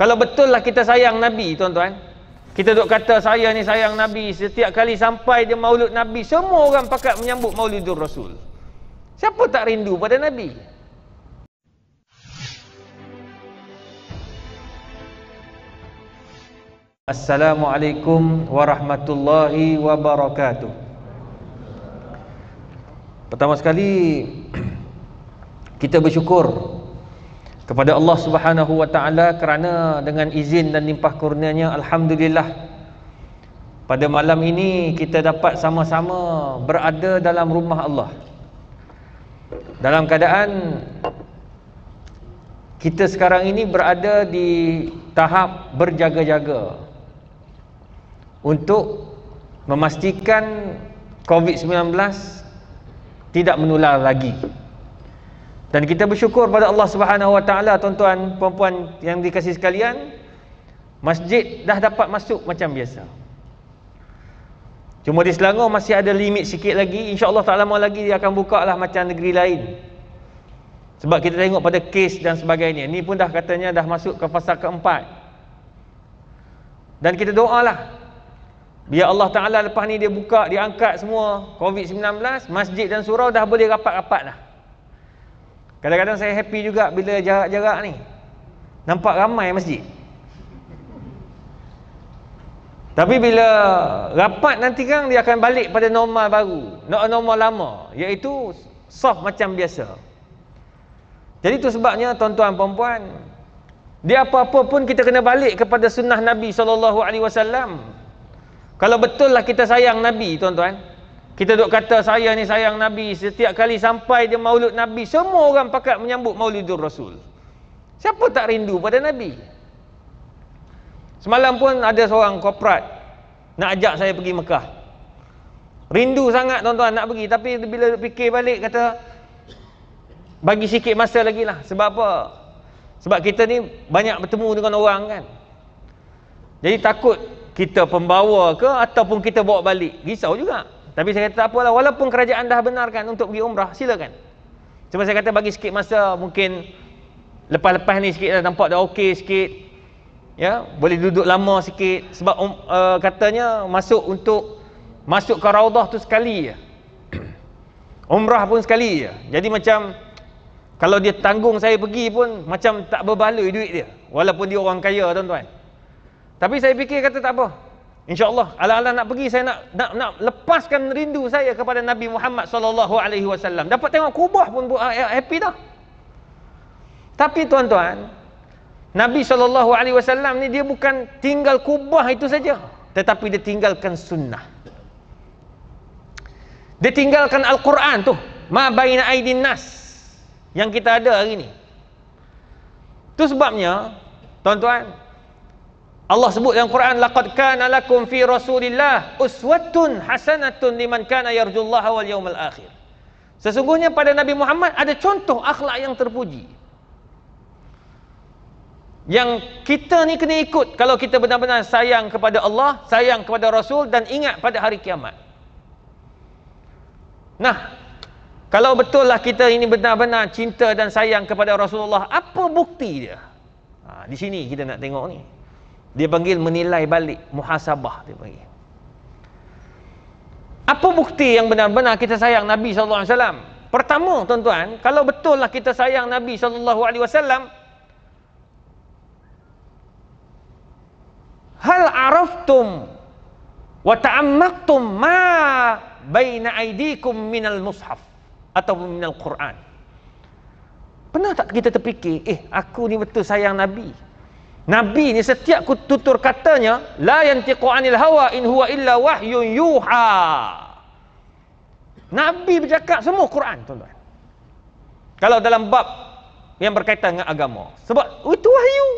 Kalau betul lah kita sayang Nabi, tuan-tuan, kita duk kata saya ni sayang Nabi, setiap kali sampai dia maulud Nabi, semua orang pakat menyambut Maulidur Rasul. Siapa tak rindu pada Nabi? Assalamualaikum warahmatullahi wabarakatuh. Pertama sekali, kita bersyukur kepada Allah Subhanahu wa taala kerana dengan izin dan limpah kurnianya, alhamdulillah, pada malam ini kita dapat sama-sama berada dalam rumah Allah, dalam keadaan kita sekarang ini berada di tahap berjaga-jaga untuk memastikan COVID-19 tidak menular lagi. Dan kita bersyukur pada Allah Subhanahu wa taala, tuan-tuan, puan-puan yang dikasihi sekalian, masjid dah dapat masuk macam biasa. Cuma di Selangor masih ada limit sikit lagi. InsyaAllah tak lama lagi dia akan buka lah macam negeri lain. Sebab kita tengok pada kes dan sebagainya. Ni pun dah katanya dah masuk ke fasa keempat. Dan kita doalah, biar Allah Ta'ala lepas ni dia buka, dia angkat semua COVID-19, masjid dan surau dah boleh rapat-rapat dah. Kadang-kadang saya happy juga bila jarak-jarak ni nampak ramai masjid. Tapi bila rapat nanti kan dia akan balik pada normal baru, normal lama, iaitu soft macam biasa. Jadi itu sebabnya, tuan-tuan, puan-puan, dia apa-apa pun kita kena balik kepada sunnah Nabi SAW. Kalau betul lah kita sayang Nabi, tuan-tuan, kita duk kata saya ni sayang Nabi, setiap kali sampai dia maulud Nabi, semua orang pakat menyambut Maulidur Rasul. Siapa tak rindu pada Nabi? Semalam pun ada seorang korporat nak ajak saya pergi Mekah. Rindu sangat, tuan-tuan, nak pergi. Tapi bila fikir balik, kata bagi sikit masa lagi lah. Sebab apa? Sebab kita ni banyak bertemu dengan orang kan. Jadi takut kita pembawa ke ataupun kita bawa balik, risau juga. Tapi saya kata tak apalah, walaupun kerajaan dah benarkan untuk pergi umrah, silakan. Cuma saya kata bagi sikit masa, mungkin lepas-lepas ni sikit dah nampak dah okey sikit, ya, boleh duduk lama sikit. Sebab katanya masuk ke Raudah tu sekali je. Umrah pun sekali je. Jadi macam kalau dia tanggung saya pergi pun macam tak berbaloi duit dia, walaupun dia orang kaya, tuan-tuan. Tapi saya fikir, kata tak apa, InsyaAllah, ala-ala nak pergi, saya nak lepaskan rindu saya kepada Nabi Muhammad SAW. Dapat tengok Kubah pun happy dah. Tapi tuan-tuan, Nabi SAW ni dia bukan tinggal Kubah itu saja, tetapi dia tinggalkan sunnah. Dia tinggalkan Al-Quran tu, ma baina aidin nas, yang kita ada hari ni. Itu sebabnya, tuan-tuan, Allah sebut dalam Quran, laqad kana lakum fi Rasulillah uswatun hasanatun liman kana yarjullaha wal yawmal akhir. Sesungguhnya pada Nabi Muhammad ada contoh akhlak yang terpuji, yang kita ni kena ikut kalau kita benar-benar sayang kepada Allah, sayang kepada Rasul, dan ingat pada hari kiamat. Nah, kalau betul lah kita ini benar-benar cinta dan sayang kepada Rasulullah, apa bukti dia? Di sini kita nak tengok ni. Dia panggil menilai balik, muhasabah dia panggil. Apa bukti yang benar-benar kita sayang Nabi SAW? Pertama, tuan-tuan, kalau betul lah kita sayang Nabi SAW, hal araftum wa ta'ammaktum ma baina aidikum minal mushaf atau minal Quran. Pernah tak kita terfikir, aku ni betul sayang Nabi. Nabi ni setiap tutur katanya, la yantiqu anil hawa in huwa illa wahyun yuha. Nabi bercakap semua Quran, tuan-tuan. Kalau dalam bab yang berkaitan dengan agama, sebab itu wahyu.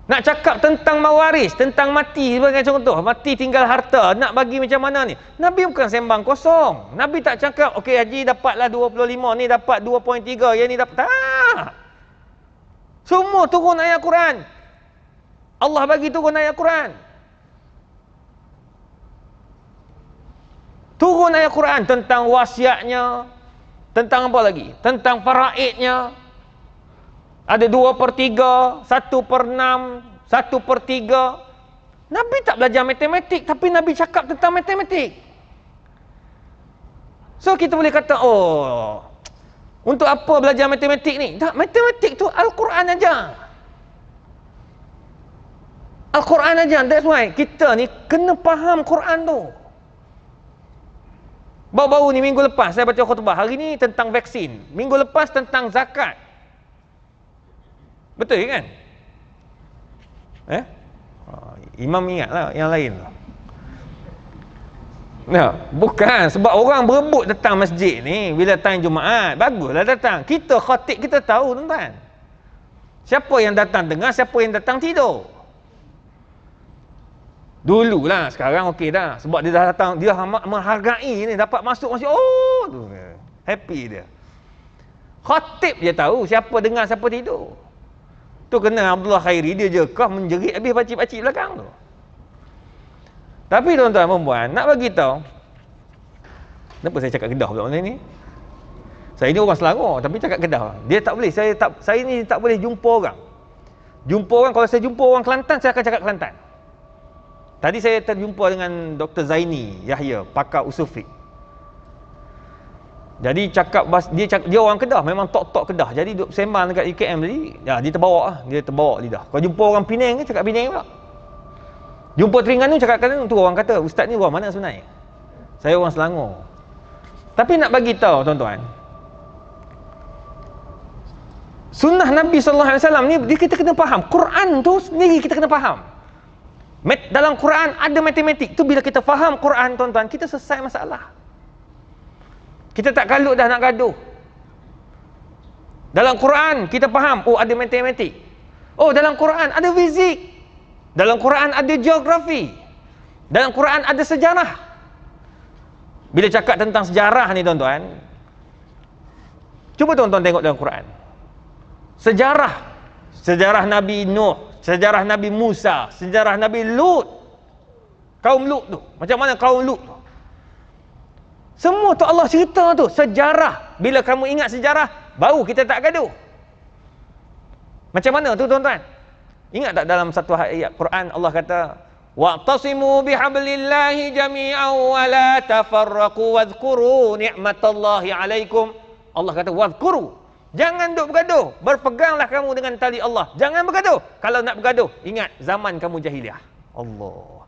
Nak cakap tentang mawaris, tentang mati sebagai contoh, mati tinggal harta, nak bagi macam mana ni? Nabi bukan sembang kosong. Nabi tak cakap, okey haji dapatlah 25, ni dapat 2.3, yang ni dapat. Tak. Semua turun ayat Quran. Allah bagi turun ayat Quran. Turun ayat Quran tentang wasiatnya, tentang apa lagi? Tentang faraidnya. Ada 2/3, 1/6, 1/3. Nabi tak belajar matematik, tapi Nabi cakap tentang matematik. So kita boleh kata, oh, untuk apa belajar matematik ni? Tak, matematik tu Al-Quran aja. Al-Quran aja. That's why kita ni kena faham Quran tu. Baru-baru ni minggu lepas saya baca khutbah. Hari ni tentang vaksin. Minggu lepas tentang zakat. Betul kan? Imam ingatlah yang lain. Nah, bukan sebab orang berebut datang masjid ni bila time Jumaat. Baguslah datang. Kita khatib kita tahu tuan-tuan. Siapa yang datang dengar, siapa yang datang tidur. Dululah, sekarang okey dah. Sebab dia dah datang, dia menghargai ni, dapat masuk masjid. Oh, tu. Happy dia. Khatib je tahu siapa dengar, siapa tidur. Tu kena Abdullah Khairi, dia je kah menjerit habis pakcik-pakcik belakang tu. Tapi tuan-tuan dan puan, nak bagi tahu. Kenapa saya cakap Kedah pula malam ni? Saya ni orang Selangor tapi cakap Kedah. Dia tak boleh, saya ni tak boleh jumpa orang. Jumpa orang, kalau saya jumpa orang Kelantan, saya akan cakap Kelantan. Tadi saya terjumpa dengan Dr. Zaini Yahya, pakar usul fiqh. Jadi dia orang Kedah, memang tok-tok Kedah. Jadi duk sembang dekat UKM tadi, ya, dia terbawa lidah. Kalau jumpa orang Penang ni cakap Penang pula. Jumpa Terengganu cakap Terengganu. Tu orang kata, ustaz ni orang mana sebenarnya? Saya orang Selangor. Tapi nak bagi tahu tuan-tuan, sunnah Nabi SAW ni kita kena faham. Quran tu sendiri kita kena faham. Dalam Quran ada matematik. Tu bila kita faham Quran tuan-tuan, kita selesai masalah. Kita tak kalut dah nak gaduh. Dalam Quran kita faham, oh ada matematik. Oh dalam Quran ada fizik. Dalam Quran ada geografi. Dalam Quran ada sejarah. Bila cakap tentang sejarah ni tuan-tuan, cuba tuan-tuan tengok dalam Quran. Sejarah Nabi Nuh, sejarah Nabi Musa, sejarah Nabi Lut. Kaum Lut tu. Macam mana kaum Lut tu? Semua tu Allah cerita tu. Sejarah. Bila kamu ingat sejarah, baru kita tak gaduh. Macam mana tu tuan-tuan? Ingat tak dalam satu ayat Quran Allah kata, wa'tasimu bihablillahi jami'an wa la tafarraqu wadhkuru ni'matallahi 'alaikum. Allah kata wadhkuru. Jangan duk bergaduh. Berpeganglah kamu dengan tali Allah. Jangan bergaduh. Kalau nak bergaduh, ingat zaman kamu jahiliah. Allah.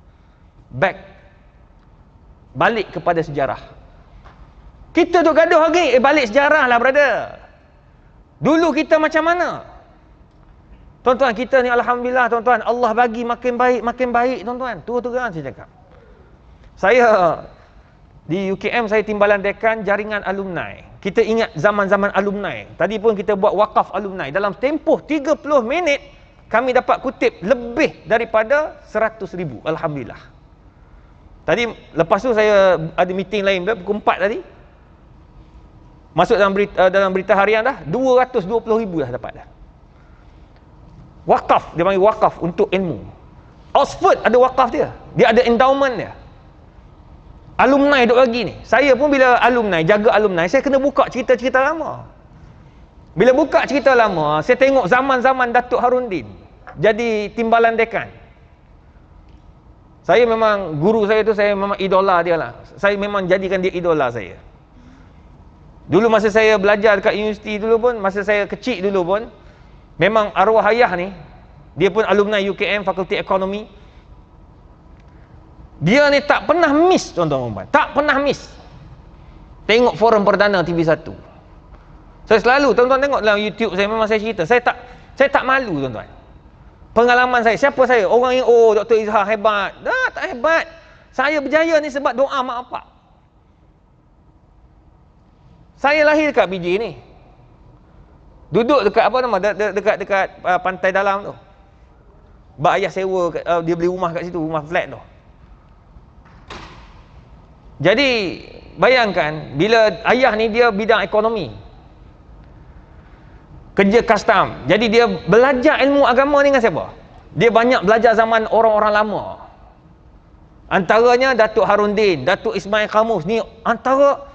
Balik kepada sejarah. Kita duk gaduh lagi, balik sejarah lah brother. Dulu kita macam mana? Tuan-tuan, kita ni alhamdulillah tuan-tuan, Allah bagi makin baik tuan-tuan. Tu terang saya cakap. Saya di UKM saya timbalan dekan jaringan alumni. Kita ingat zaman-zaman alumni. Tadi pun kita buat wakaf alumni. Dalam tempoh 30 minit kami dapat kutip lebih daripada 100,000. Alhamdulillah. Tadi lepas tu saya ada meeting lain pukul 4 tadi. Masuk dalam berita harian dah 220,000 dah dapat dah. Wakaf, dia panggil wakaf untuk ilmu. Oxford ada wakaf dia. Dia ada endowment dia. Alumni duk lagi ni. Saya pun bila alumni, jaga alumni, saya kena buka cerita-cerita lama. Bila buka cerita lama, saya tengok zaman-zaman Datuk Harundin jadi timbalan dekan. Saya memang, guru saya tu, saya memang idola dia lah. Saya memang jadikan dia idola saya. Dulu masa saya belajar dekat universiti dulu pun, masa saya kecil dulu pun, memang arwah ayah ni, dia pun alumni UKM, Fakulti Ekonomi. Dia ni tak pernah miss tuan-tuan. Tak pernah miss tengok forum perdana TV1. Saya selalu, tuan-tuan tengok dalam YouTube saya, memang saya cerita. Saya tak malu tuan-tuan. Pengalaman saya, siapa saya? Orang yang, oh Dr. Izhar hebat. Tak hebat. Saya berjaya ni sebab doa mak bapak. Saya lahir dekat BJ ni. Duduk dekat apa nama? Dekat pantai dalam tu. Bak ayah sewa, dia beli rumah kat situ, rumah flat tu. Jadi bayangkan bila ayah ni dia bidang ekonomi, kerja custom. Jadi dia belajar ilmu agama ni dengan siapa? Dia banyak belajar zaman orang-orang lama. Antaranya Datuk Harundin, Datuk Ismail Qamus ni antara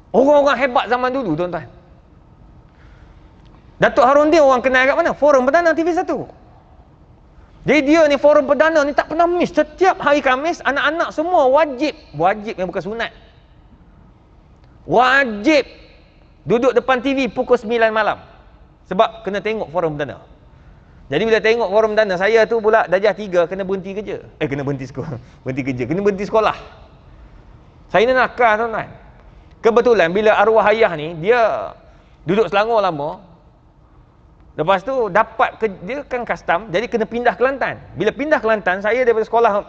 orang-orang hebat zaman dulu tuan-tuan. Datuk Harudin orang kenal kat mana? Forum Perdana TV1. Jadi dia ni forum perdana ni tak pernah miss. Setiap hari Khamis, anak-anak semua wajib yang bukan sunat, wajib duduk depan TV pukul 9 malam. Sebab kena tengok forum perdana. Jadi bila tengok forum perdana, saya tu pula darjah 3 kena berhenti kerja. Kena berhenti sekolah. Berhenti kerja, kena berhenti sekolah. Saya ni nakal tuan-tuan. Kebetulan bila arwah ayah ni, dia duduk Selangor lama. Lepas tu dapat dia kan custom, jadi kena pindah Kelantan. Bila pindah Kelantan, saya daripada sekolah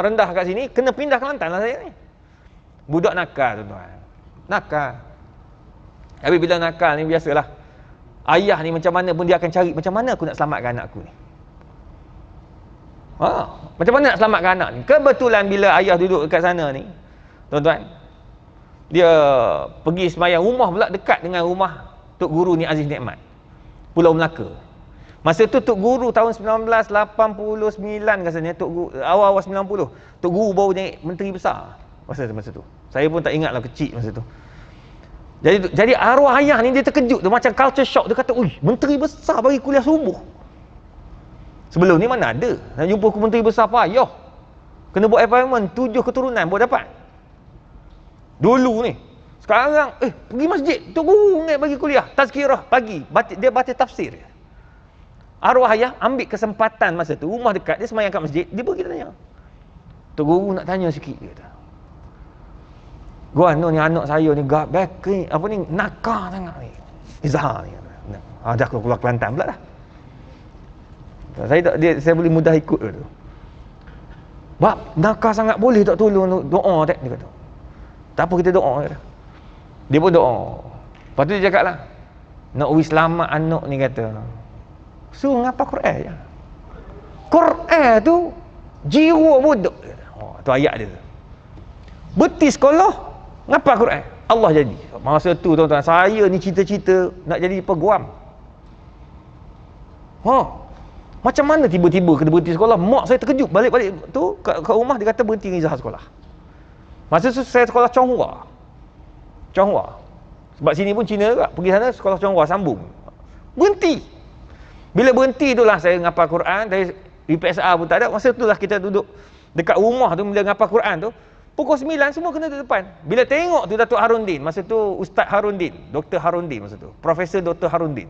rendah kat sini kena pindah Kelantan lah saya ni. Budak nakal tuan-tuan. Nakal. Tapi bila nakal ni biasalah. Ayah ni macam mana pun dia akan cari macam mana aku nak selamatkan anak aku ni. Macam mana nak selamatkan anak ni? Kebetulan bila ayah duduk dekat sana ni, tuan-tuan, dia pergi semayang, rumah pula dekat dengan rumah Tok Guru ni Aziz Nikmat, Pulau Melaka. Masa tu Tok Guru tahun 1989 rasanya, Tok Guru awal-awal 90, Tok Guru baru jadi menteri besar masa tu. Saya pun tak ingatlah, kecil masa tu. Jadi arwah ayah ni dia terkejut tu, macam culture shock. Dia kata, "Ui, menteri besar bagi kuliah subuh. Sebelum ni mana ada nak jumpa aku menteri besar payah. Kena buat appointment 7 keturunan baru dapat. Dulu ni. Sekarang pergi masjid, Tok Guru bagi kuliah tazkirah pagi, dia baca tafsir. Arwah ayah ambil kesempatan masa tu, rumah dekat, dia semayang kat masjid, dia pergi tanya, "Tok Guru nak tanya sikit," dia kata. "Gua ni anak saya ni nakal sangat ni. Izhar ni." Dah keluar Kelantan pula dah. Saya boleh mudah ikut tu. "Bab, nakal sangat, boleh tak tolong doa tak?" Dia kata. "Tak apa, kita doa." Dia pun doa. Lepas tu dia cakap lah, "Nak selamat anak ni," kata, "suruh ngapa Quran je. Quran tu jiwa budak." Tu ayat dia. "Berti sekolah, ngapa Quran?" Allah jadi. Masa tu tuan-tuan, saya ni cita-cita nak jadi peguam. Macam mana tiba-tiba kena berhenti sekolah? Mak saya terkejut. Balik-balik tu kat rumah, dia kata berhenti izah sekolah. Masa tu saya sekolah Chonghua. Sebab sini pun Cina juga. Pergi sana sekolah Chonghua, sambung. Berhenti. Bila berhenti itulah saya ngapal Quran. Dari PSA pun tak ada. Masa itulah kita duduk dekat rumah tu, bila ngapal Quran tu, pukul 9 semua kena duduk depan. Bila tengok tu Datuk Harudin, masa tu Ustaz Harudin, Dr. Harudin masa tu, Profesor Dr. Harudin.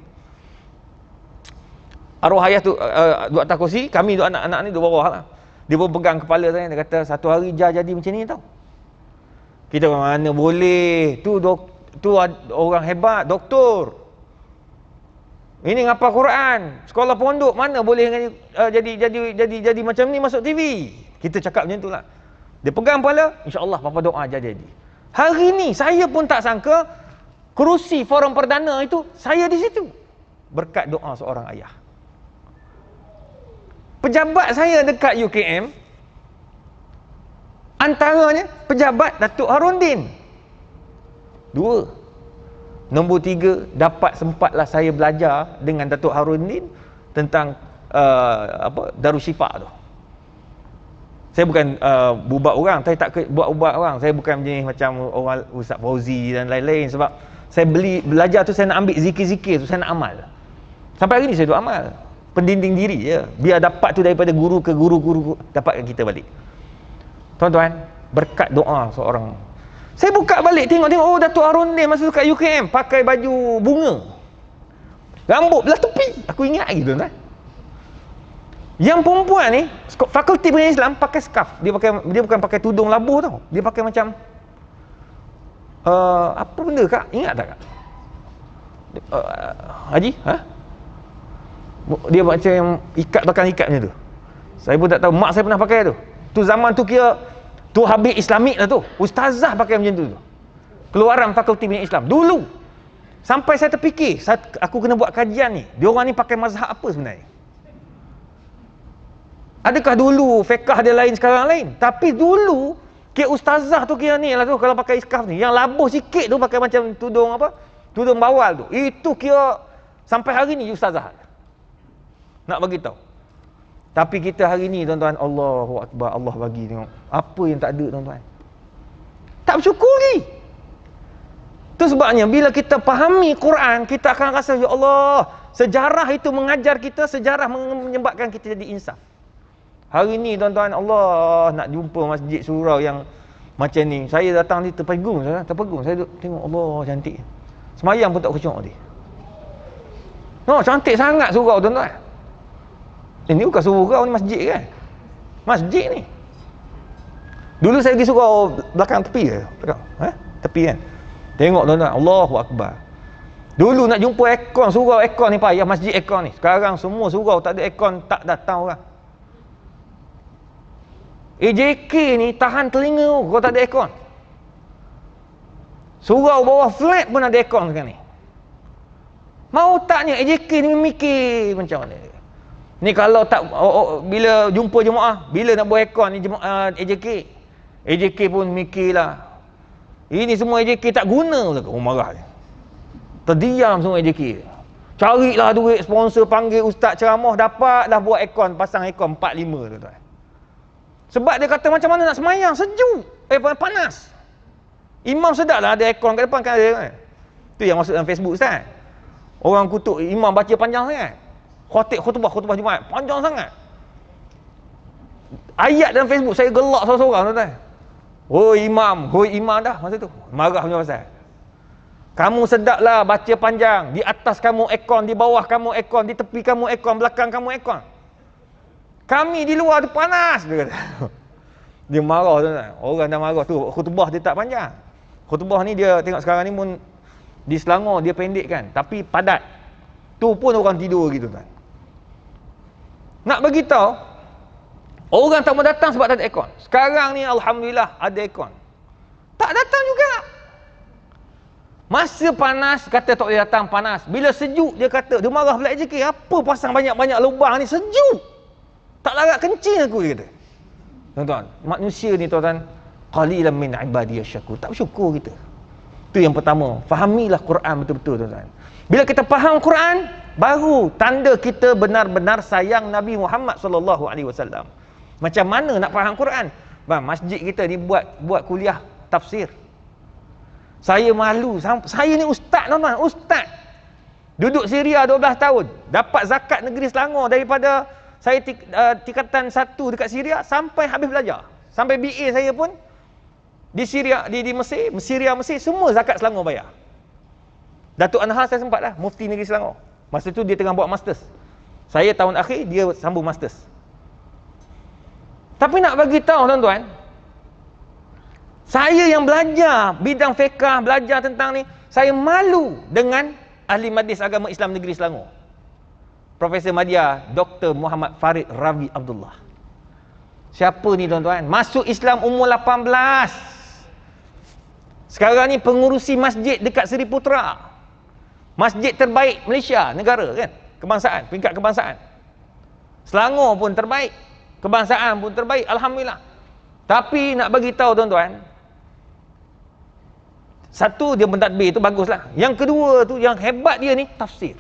Arwah ayah tu duduk atas kursi, kami duduk anak-anak ni duduk bawah lah. Dia pun pegang kepala saya, dia kata, "Satu hari jadi macam ni tau." Kita mana boleh. Tu orang hebat, doktor. Ini ngapal Quran, sekolah pondok, mana boleh jadi macam ni masuk TV. Kita cakap macam itulah. Dia pegang kepala, insya-Allah papa doa jadi. Hari ni saya pun tak sangka kerusi forum perdana itu saya di situ. Berkat doa seorang ayah. Pejabat saya dekat UKM, antaranya pejabat Datuk Harudin. 2. Nombor 3, dapat sempatlah saya belajar dengan Datuk Harudin tentang Darusshifa tu. Saya bukan bubat orang, saya tak buat ubat orang. Saya bukan jenis macam orang Ustaz Fauzi dan lain-lain. Sebab saya belajar tu, saya nak ambil zikir-zikir tu, saya nak amal. Sampai hari ni saya duk amal. Pendinding diri je. Biar dapat tu daripada guru ke guru, dapatkan kita balik. Tuan-tuan, berkat doa seorang. Saya buka balik, tengok, Datuk Harudin masa tu kat UKM, pakai baju bunga. Rambut belah tepi. Aku ingat lagi tuan-tuan. Yang perempuan ni, Fakulti Pendidikan Islam pakai scarf. Dia bukan pakai tudung labuh tau. Dia pakai macam apa benda kak? Ingat tak kak? Haji? Dia macam yang ikat belakang ikat macam tu. Saya pun tak tahu. Mak saya pernah pakai tu. Tu zaman tu kira tu habis Islamik lah tu. Ustazah pakai macam tu. Keluaran Fakulti Pendidikan Islam dulu. Sampai saya terfikir, aku kena buat kajian ni. Diorang ni pakai mazhab apa sebenarnya? Adakah dulu fiqh dia lain, sekarang lain? Tapi dulu kira ustazah tu kira ni lah tu, kalau pakai iskaf ni, yang labuh sikit tu pakai macam tudung tudung bawal tu. Itu kira sampai hari ni ustazah. Nak bagi tahu. Tapi kita hari ni tuan-tuan, Allahu Akbar, Allah bagi tengok. Apa yang tak ada tuan-tuan? Tak bersyukuri. Itu sebabnya bila kita fahami Quran, kita akan rasa, ya Allah, sejarah itu mengajar kita, sejarah menyebabkan kita jadi insaf. Hari ni tuan-tuan, Allah nak jumpa masjid surau yang macam ni. Saya datang ni terpegung. Saya duduk tengok, Allah cantik. Semayang pun tak khusyuk dia. No, cantik sangat surau tuan-tuan. Ini bukan surau ni, masjid kan? Masjid ni. Dulu saya pergi surau belakang tepi ke? Tepi kan? Tengok tuan-tuan, Allahu Akbar. Dulu nak jumpa aircon, surau aircon ni payah, masjid aircon ni. Sekarang semua surau tak ada aircon, tak datang orang. AJK ni tahan telinga kalau tak ada aircon. Surau bawah flat pun ada aircon sekarang ni. Mau taknya AJK ni mikir macam mana. Ni kalau tak bila jumpa jemaah, bila nak buat aircon ni AJK. AJK pun mikirlah. Ini semua AJK tak guna pula. Oh, marah dia. Terdiam semua AJK. Carilah duit, sponsor panggil ustaz ceramah, dapat dah buat aircon, pasang aircon 4-5 tuan-tuan. Sebab dia kata macam mana nak semayang, sejuk, panas. Imam sedap lah ada aircon kat depan kan ada kan. Tu yang masuk dalam Facebook Ustaz. Orang kutuk imam baca panjang sangat. Khutbah Jumaat panjang sangat. Ayat dalam Facebook saya gelak seorang-seorang tuan-tuan. Hoi imam dah masa tu. Marah punya pasal. Kamu sedaplah baca panjang. Di atas kamu aircon, di bawah kamu aircon, di tepi kamu aircon, belakang kamu aircon. Kami di luar tu panas, dia kata. Dia marah tuan-tuan. Orang dah marah tu. Khutbah dia tak panjang. Khutbah ni dia tengok sekarang ni pun di Selangor dia pendek kan, tapi padat. Tu pun orang tidur gitu tuan. Nak bagi tahu, orang tak mau datang sebab tak ada aircon. Sekarang ni alhamdulillah ada aircon. Tak datang juga. Masa panas kata tak boleh datang, panas. Bila sejuk dia kata, dia marah pula AJK, apa pasang banyak-banyak lubang ni, sejuk. Tak larat kencing aku, dia kata. Tuan-tuan, manusia ni tuan-tuan, qalilan min ibadiyasy syakur. Tak bersyukur kita. Itu yang pertama. Fahamilah Quran betul-betul tuan-tuan. Bila kita faham Quran, baru tanda kita benar-benar sayang Nabi Muhammad sallallahu alaihi wasallam. Macam mana nak faham Quran? Bang, masjid kita ni buat kuliah tafsir. Saya malu. Saya ni ustaz tuan-tuan, ustaz. Duduk Syria 12 tahun, dapat zakat negeri Selangor daripada saya tingkatan 1 dekat Syria sampai habis belajar. Sampai BA saya pun di Syria, di Mesir, Syria, Mesir, semua zakat Selangor bayar. Datuk Anhar saya sempat lah, mufti negeri Selangor. Masa tu dia tengah buat masters. Saya tahun akhir, dia sambung masters. Tapi nak bagi tahu tuan-tuan, saya yang belajar bidang fiqah, belajar tentang ni, saya malu dengan ahli majlis agama Islam negeri Selangor. Profesor Madya, Dr. Muhammad Farid Ravi Abdullah. Siapa ni tuan-tuan? Masuk Islam umur 18. Sekarang ni pengurusi masjid dekat Seri Putra. Masjid terbaik Malaysia, negara kan? Kebangsaan, peringkat kebangsaan. Selangor pun terbaik. Kebangsaan pun terbaik, alhamdulillah. Tapi nak bagi tahu tuan-tuan, satu dia mentadbir tu baguslah. Yang kedua tu yang hebat dia ni tafsir.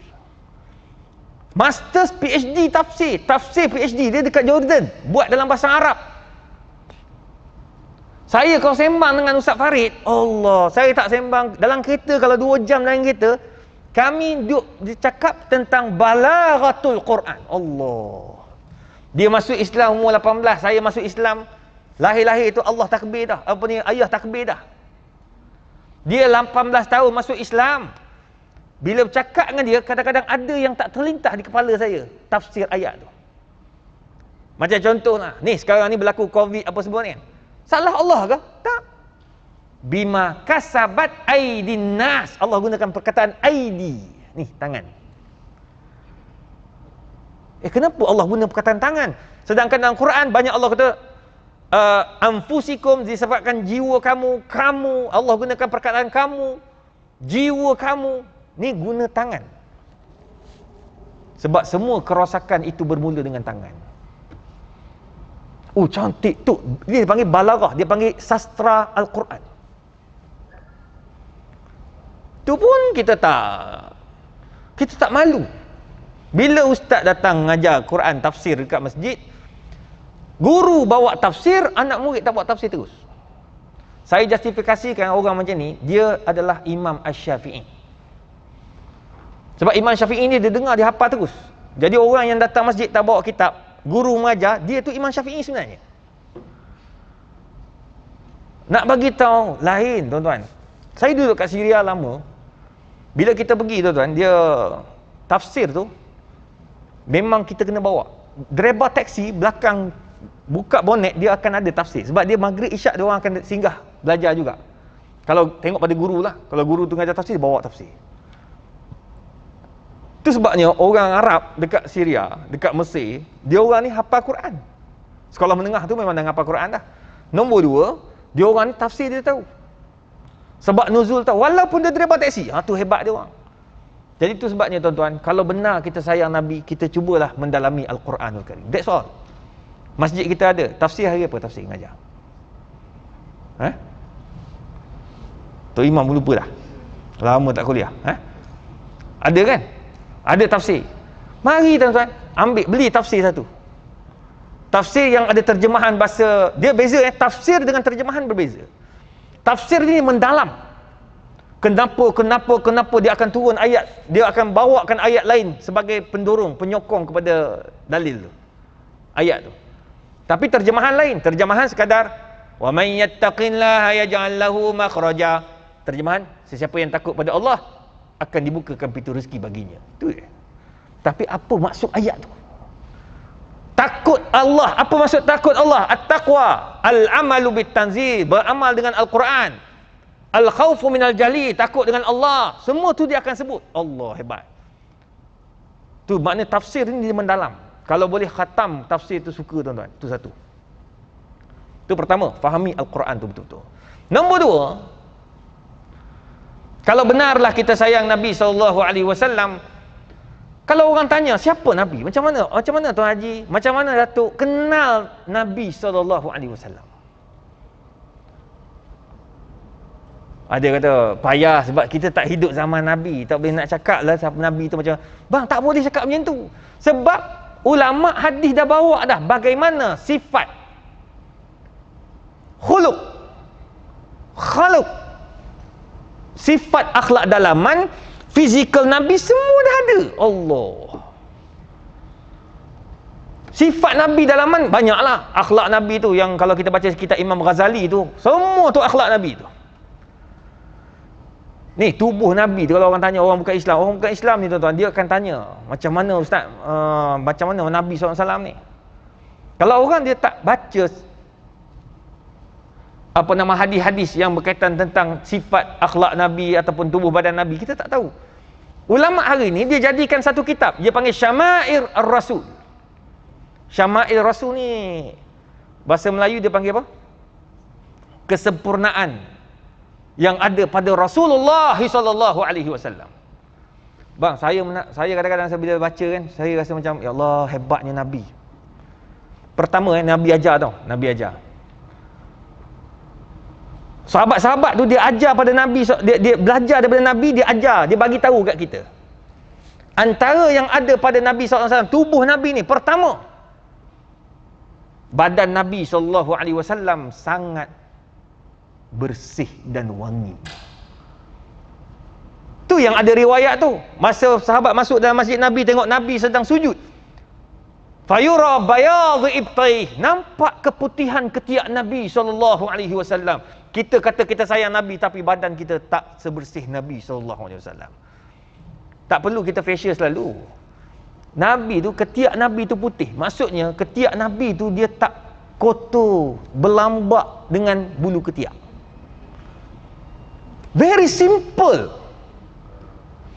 Masters PhD tafsir PhD dia dekat Jordan, buat dalam bahasa Arab. Saya kalau sembang dengan Ustaz Farid, Allah, saya tak sembang dalam kereta. Kalau 2 jam dalam kereta, kami duduk cakap tentang balaghatul Quran. Allah, dia masuk Islam umur 18, saya masuk Islam lahir-lahir itu Allah takbir dah, apa ni, ayah takbir dah. Dia 18 tahun masuk Islam. Bila bercakap dengan dia, kadang-kadang ada yang tak terlintas di kepala saya, tafsir ayat tu. Macam contohlah, ni sekarang ni berlaku Covid apa semua ni. Salah Allah ke? Tak. Bima kasabat aidin nas. Allah gunakan perkataan aidi. Ni tangan. Kenapa Allah guna perkataan tangan? Sedangkan dalam Quran banyak Allah kata anfusikum, disebabkan jiwa kamu, Allah gunakan perkataan kamu, jiwa kamu. Ni guna tangan. Sebab semua kerosakan itu bermula dengan tangan. Oh cantik tu. Dia panggil balaghah, dia panggil sastra Al-Quran. Tu pun kita tak malu. Bila ustaz datang mengajar Quran tafsir dekat masjid, guru bawa tafsir, anak murid tak buat tafsir terus. Saya justifikasikan orang macam ni, dia adalah Imam Asy-Syafi'i. Sebab Imam Syafi'i ni dia dengar, dia hafal terus. Jadi orang yang datang masjid tak bawa kitab, guru mengajar, dia tu Imam Syafi'i sebenarnya. Nak bagi tahu lain, tuan-tuan. Saya duduk kat Syria lama. Bila kita pergi, tuan-tuan, dia tafsir tu memang kita kena bawa. Driver taksi belakang buka bonet, dia akan ada tafsir. Sebab dia maghrib isyak dia orang akan singgah belajar juga. Kalau tengok pada guru lah, kalau guru tu ngajar tafsir, dia bawa tafsir. Itu sebabnya orang Arab dekat Syria, dekat Mesir, dia orang ni hafal Quran. Sekolah menengah tu memang dah hafal Quran dah. Nombor dua, dia orang ni tafsir dia tahu. Sebab nuzul tahu, walaupun dia driver taksi. Tu hebat dia orang. Jadi itu sebabnya tuan-tuan, kalau benar kita sayang Nabi, kita cubalah mendalami Al-Quranul Karim. That's all. Masjid kita ada, tafsir hari apa? Tafsir ngajar. Tok Imam lupa dah. Lama tak kuliah. Ada kan? Ada tafsir. Mari tuan-tuan, beli tafsir satu. Tafsir yang ada terjemahan bahasa, dia beza tafsir dengan terjemahan berbeza. Tafsir ni mendalam. Kenapa dia akan turun ayat, dia akan bawakan ayat lain sebagai pendorong, penyokong kepada dalil tu. Ayat tu. Tapi terjemahan lain, terjemahan sekadar wa may yattaqillaha yaj'al lahu makhraja. Terjemahan, sesiapa yang takut pada Allah akan dibukakan pintu rezeki baginya. Tu je. Tapi apa maksud ayat tu? Takut Allah. Apa maksud takut Allah? At-taqwa, al-amalu bit-tanzil, beramal dengan Al-Quran. Al-khawfu minal jali, takut dengan Allah. Semua tu dia akan sebut. Allah hebat. Tu makna tafsir ni dia mendalam. Kalau boleh khatam tafsir tu suka tuan-tuan. Tu satu. Tu pertama, fahami Al-Quran tu betul-betul. Nombor dua, kalau benarlah kita sayang Nabi SAW, kalau orang tanya siapa Nabi, macam mana Tuan Haji, macam mana Datuk kenal Nabi SAW? Ada kata payah sebab kita tak hidup zaman Nabi, tak boleh nak cakap lah siapa Nabi tu macam. Bang, tak boleh cakap macam tu. Sebab ulama hadis dah bawa dah bagaimana sifat, khuluq, sifat akhlak dalaman, fizikal Nabi semua dah ada. Allah. Sifat Nabi dalaman banyaklah. Akhlak Nabi tu yang kalau kita baca kitab Imam Ghazali tu, semua tu akhlak Nabi tu. Ni tubuh Nabi tu, kalau orang tanya orang bukan Islam ni tuan-tuan, dia akan tanya, macam mana Ustaz, macam mana Nabi SAW ni? Kalau orang dia tak baca hadis-hadis yang berkaitan tentang sifat akhlak Nabi ataupun tubuh badan Nabi, kita tak tahu. Ulama hari ni dia jadikan satu kitab, dia panggil Syama'ir Ar-Rasul. Syama'ir Rasul ni bahasa Melayu dia panggil apa? Kesempurnaan yang ada pada Rasulullah SAW. Bang, saya kadang-kadang bila baca kan, saya rasa macam ya Allah, hebatnya Nabi. Pertama Nabi ajar tau, Nabi ajar. Sahabat-sahabat tu dia ajar pada Nabi, dia belajar daripada Nabi, dia ajar, dia bagi tahu kat kita. Antara yang ada pada Nabi SAW, tubuh Nabi ni, pertama, badan Nabi SAW sangat bersih dan wangi. Tu yang ada riwayat tu. Masa sahabat masuk dalam masjid Nabi, tengok Nabi sedang sujud. Fayura bayadhu ibtaih, nampak keputihan ketiak Nabi SAW. Kita kata kita sayang Nabi, tapi badan kita tak sebersih Nabi SAW. Tak perlu kita facial selalu. Nabi tu, ketiak Nabi tu putih. Maksudnya ketiak Nabi tu dia tak kotor, berlambak dengan bulu ketiak. Very simple.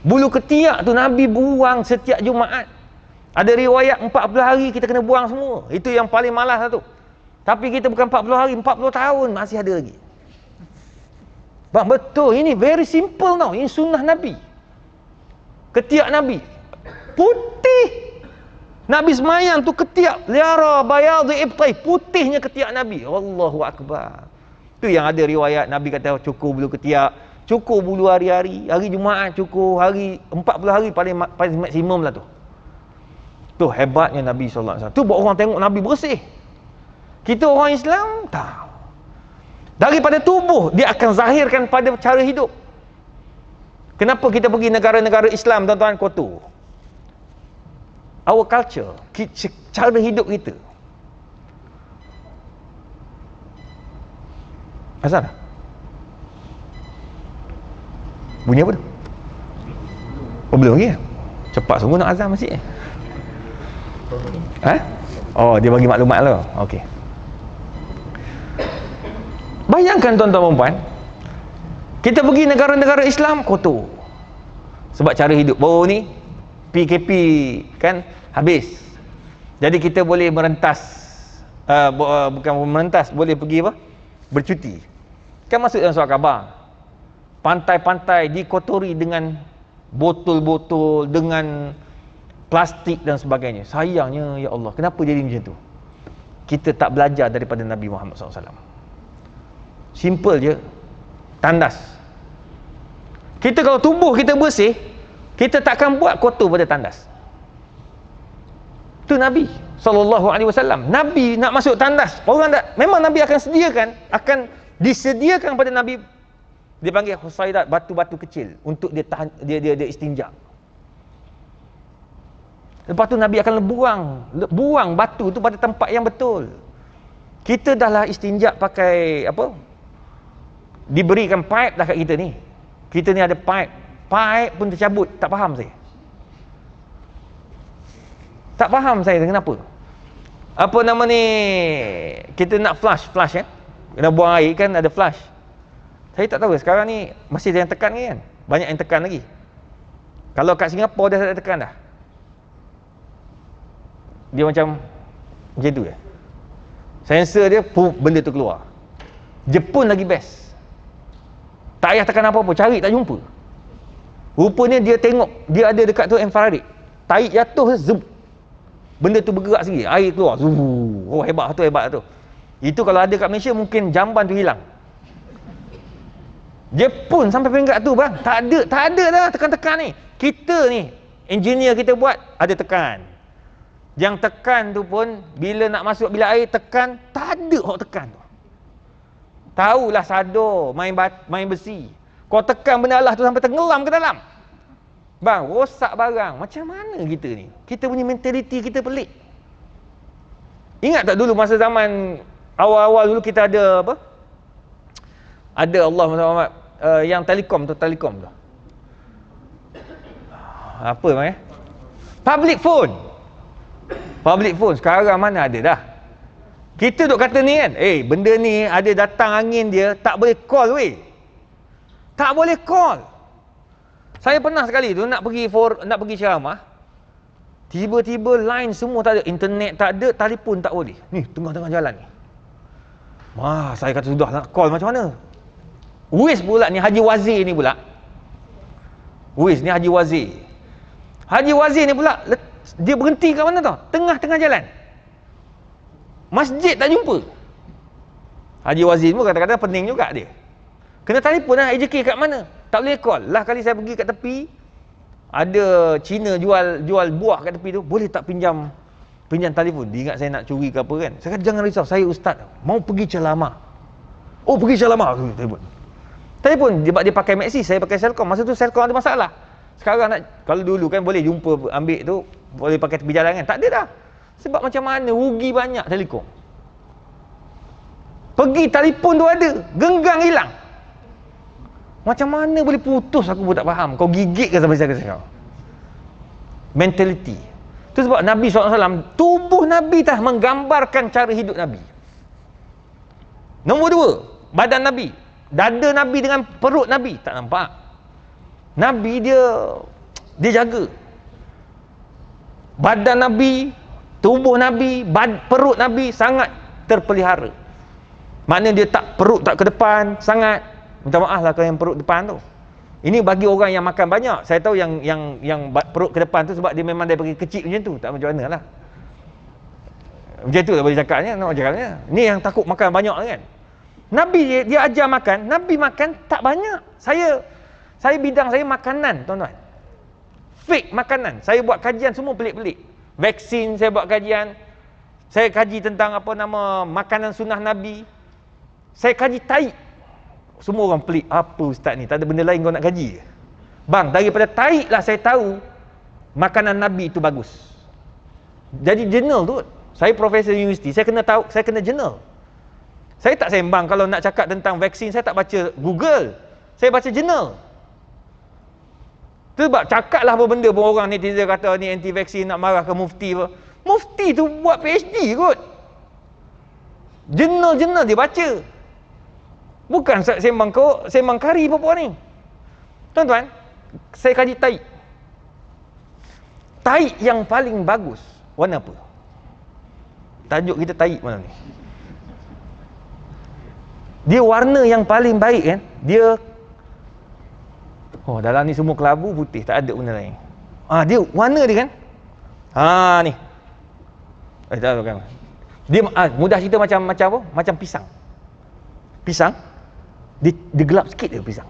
Bulu ketiak tu Nabi buang setiap Jumaat. Ada riwayat 40 hari kita kena buang semua. Itu yang paling malas tu. Tapi kita bukan 40 hari, 40 tahun masih ada lagi. Bang, betul, ini very simple tau. Ini sunnah Nabi. Ketiak Nabi putih. Nabi semayang tu ketiak, liara bayadhi ibtai, putihnya ketiak Nabi. Allahu Akbar. Tu yang ada riwayat Nabi kata cukur bulu ketiak, cukur bulu hari-hari, hari Jumaat cukur, hari 40 hari paling maksimum lah tu. Tu hebatnya Nabi SAW. Tu buat orang tengok Nabi bersih. Kita orang Islam tak. Daripada tubuh dia akan zahirkan pada cara hidup. Kenapa kita pergi negara-negara Islam, tuan-tuan, kotor? Our culture, cara hidup kita. Asal? Bunyi apa tu? Oh, belum lagi? Cepat sungguh nak azan masjid. Oh, dia bagi maklumat lah. Okey. Bayangkan tuan-tuan dan puan, kita pergi negara-negara Islam kotor. Sebab cara hidup baru ni PKP kan habis. Jadi kita boleh merentas, bukan merentas, boleh pergi apa? Bercuti. Kan masuk dalam surat khabar. Pantai-pantai dikotori dengan botol-botol, dengan plastik dan sebagainya. Sayangnya, ya Allah, kenapa jadi macam tu? Kita tak belajar daripada Nabi Muhammad SAW. Simple je. Tandas. Kita kalau tubuh kita bersih, kita takkan buat kotor pada tandas. Itu Nabi SAW. Nabi nak masuk tandas, orang tak, memang Nabi akan sediakan, akan disediakan pada Nabi, dia panggil khusaidat, batu-batu kecil untuk dia tahan, dia istinja. Lepas tu Nabi akan buang batu tu pada tempat yang betul. Kita dah lah istinja pakai apa? Diberikan pipe dah kat kita ni. Kita ni ada pipe. Pipe pun tercabut, tak faham saya. Tak faham saya kenapa. Apa nama ni? Kita nak flush kena buang air kan, ada flush. Saya tak tahu sekarang ni masih ada yang tekan kan? Banyak yang tekan lagi. Kalau kat Singapura dah tak ada tekan dah. Dia macam tu ya. Sensor dia, benda tu keluar. Jepun lagi best. Tak payah tekan apa-apa, cari tak jumpa. Rupanya dia tengok, dia ada dekat tu infrared. Tarik jatuh, zup. Benda tu bergerak sendiri, air keluar. Zup. Oh, hebat tu. Itu kalau ada kat Malaysia mungkin jamban tu hilang. Jepun sampai peringkat tu bang. Tak ada dah tekan-tekan ni. Kita ni, engineer kita buat, ada tekan. Yang tekan tu pun, bila nak masuk bilik air tekan, tak ada orang tekan tu. Tahulah sado, main besi. Kau tekan benda Allah tu sampai tenggelam ke dalam. Bang, rosak barang. Macam mana kita ni? Kita punya mentaliti kita pelik. Ingat tak dulu masa zaman awal-awal dulu kita ada apa? Ada Allah Muhammad yang telekom tu. Apa namanya? Public phone. Sekarang mana ada dah. Kita duk kata ni kan, benda ni ada datang angin dia, tak boleh call weh. Tak boleh call. Saya pernah sekali tu nak pergi ceramah. Tiba-tiba line semua tak ada, internet tak ada, telefon tak boleh. Ni tengah-tengah jalan ni. Saya kata sudah nak call macam mana? Uis pula ni Haji Wazir ni pula. Haji Wazir ni pula dia berhenti kat mana tau? Tengah-tengah jalan. Masjid tak jumpa. Haji Wazir pun kata-kata pening juga dia. Kena telefon lah, AJK kat mana? Tak boleh call. Lah kali saya pergi kat tepi, ada Cina jual buah kat tepi tu, boleh tak pinjam telefon? Dia ingat saya nak curi ke apa kan. Saya kata jangan risau, saya ustaz, mau pergi ceramah. Oh, pergi ceramah. Telefon dia pakai Maxi, saya pakai Celcom. Masa tu Celcom ada masalah. Sekarang kalau dulu kan boleh jumpa, ambil tu, boleh pakai tepi jalan kan. Tak ada dah. Sebab macam mana, rugi banyak telekom. Pergi telefon tu ada, genggang hilang. Macam mana boleh putus, aku pun tak faham. Kau gigit ke sampai saya kata. Mentality. Itu sebab Nabi SAW, tubuh Nabi dah menggambarkan cara hidup Nabi. Nombor 2, badan Nabi. Dada Nabi dengan perut Nabi, tak nampak. Nabi dia jaga. Badan Nabi, tubuh Nabi, perut Nabi sangat terpelihara. Maknanya dia perut tak ke depan sangat. Minta maaf lah kalau yang perut depan tu. Ini bagi orang yang makan banyak. Saya tahu yang perut ke depan tu sebab dia memang daripada kecil macam tu. Tak macam mana lah. Macam tu lah boleh cakapnya. Nak cakapnya. Ni yang takut makan banyak kan. Nabi dia ajar makan. Nabi makan tak banyak. Saya bidang saya makanan, tuan-tuan. Fake makanan. Saya buat kajian semua pelik-pelik. Vaksin saya buat kajian. Saya kaji tentang apa nama makanan sunnah Nabi. Saya kaji taik. Semua orang pelik. Apa ustaz ni? Tak ada benda lain kau nak kaji ke? Bang, daripada tahi lah saya tahu makanan Nabi itu bagus. Jadi jurnal tu, saya profesor universiti, saya kena tahu, saya kena jurnal. Saya tak sembang kalau nak cakap tentang vaksin, saya tak baca Google. Saya baca jurnal. Sebab cakaplah apa benda pun orang netizen kata ni anti vaksin, nak marah ke mufti apa. Mufti tu buat PhD kot. Jurnal-jurnal dia baca. Bukan sembang kari apa-apa ni. Tuan-tuan, saya kaji tahi. Tahi yang paling bagus warna apa? Tajuk kita tahi malam ni. Dia warna yang paling baik kan, dia dalam ni semua kelabu putih, tak ada benda lain. Dia warna dia kan, ni tak kan. Dia mudah cerita macam apa? Macam pisang. Dia gelap sikit dia pisang.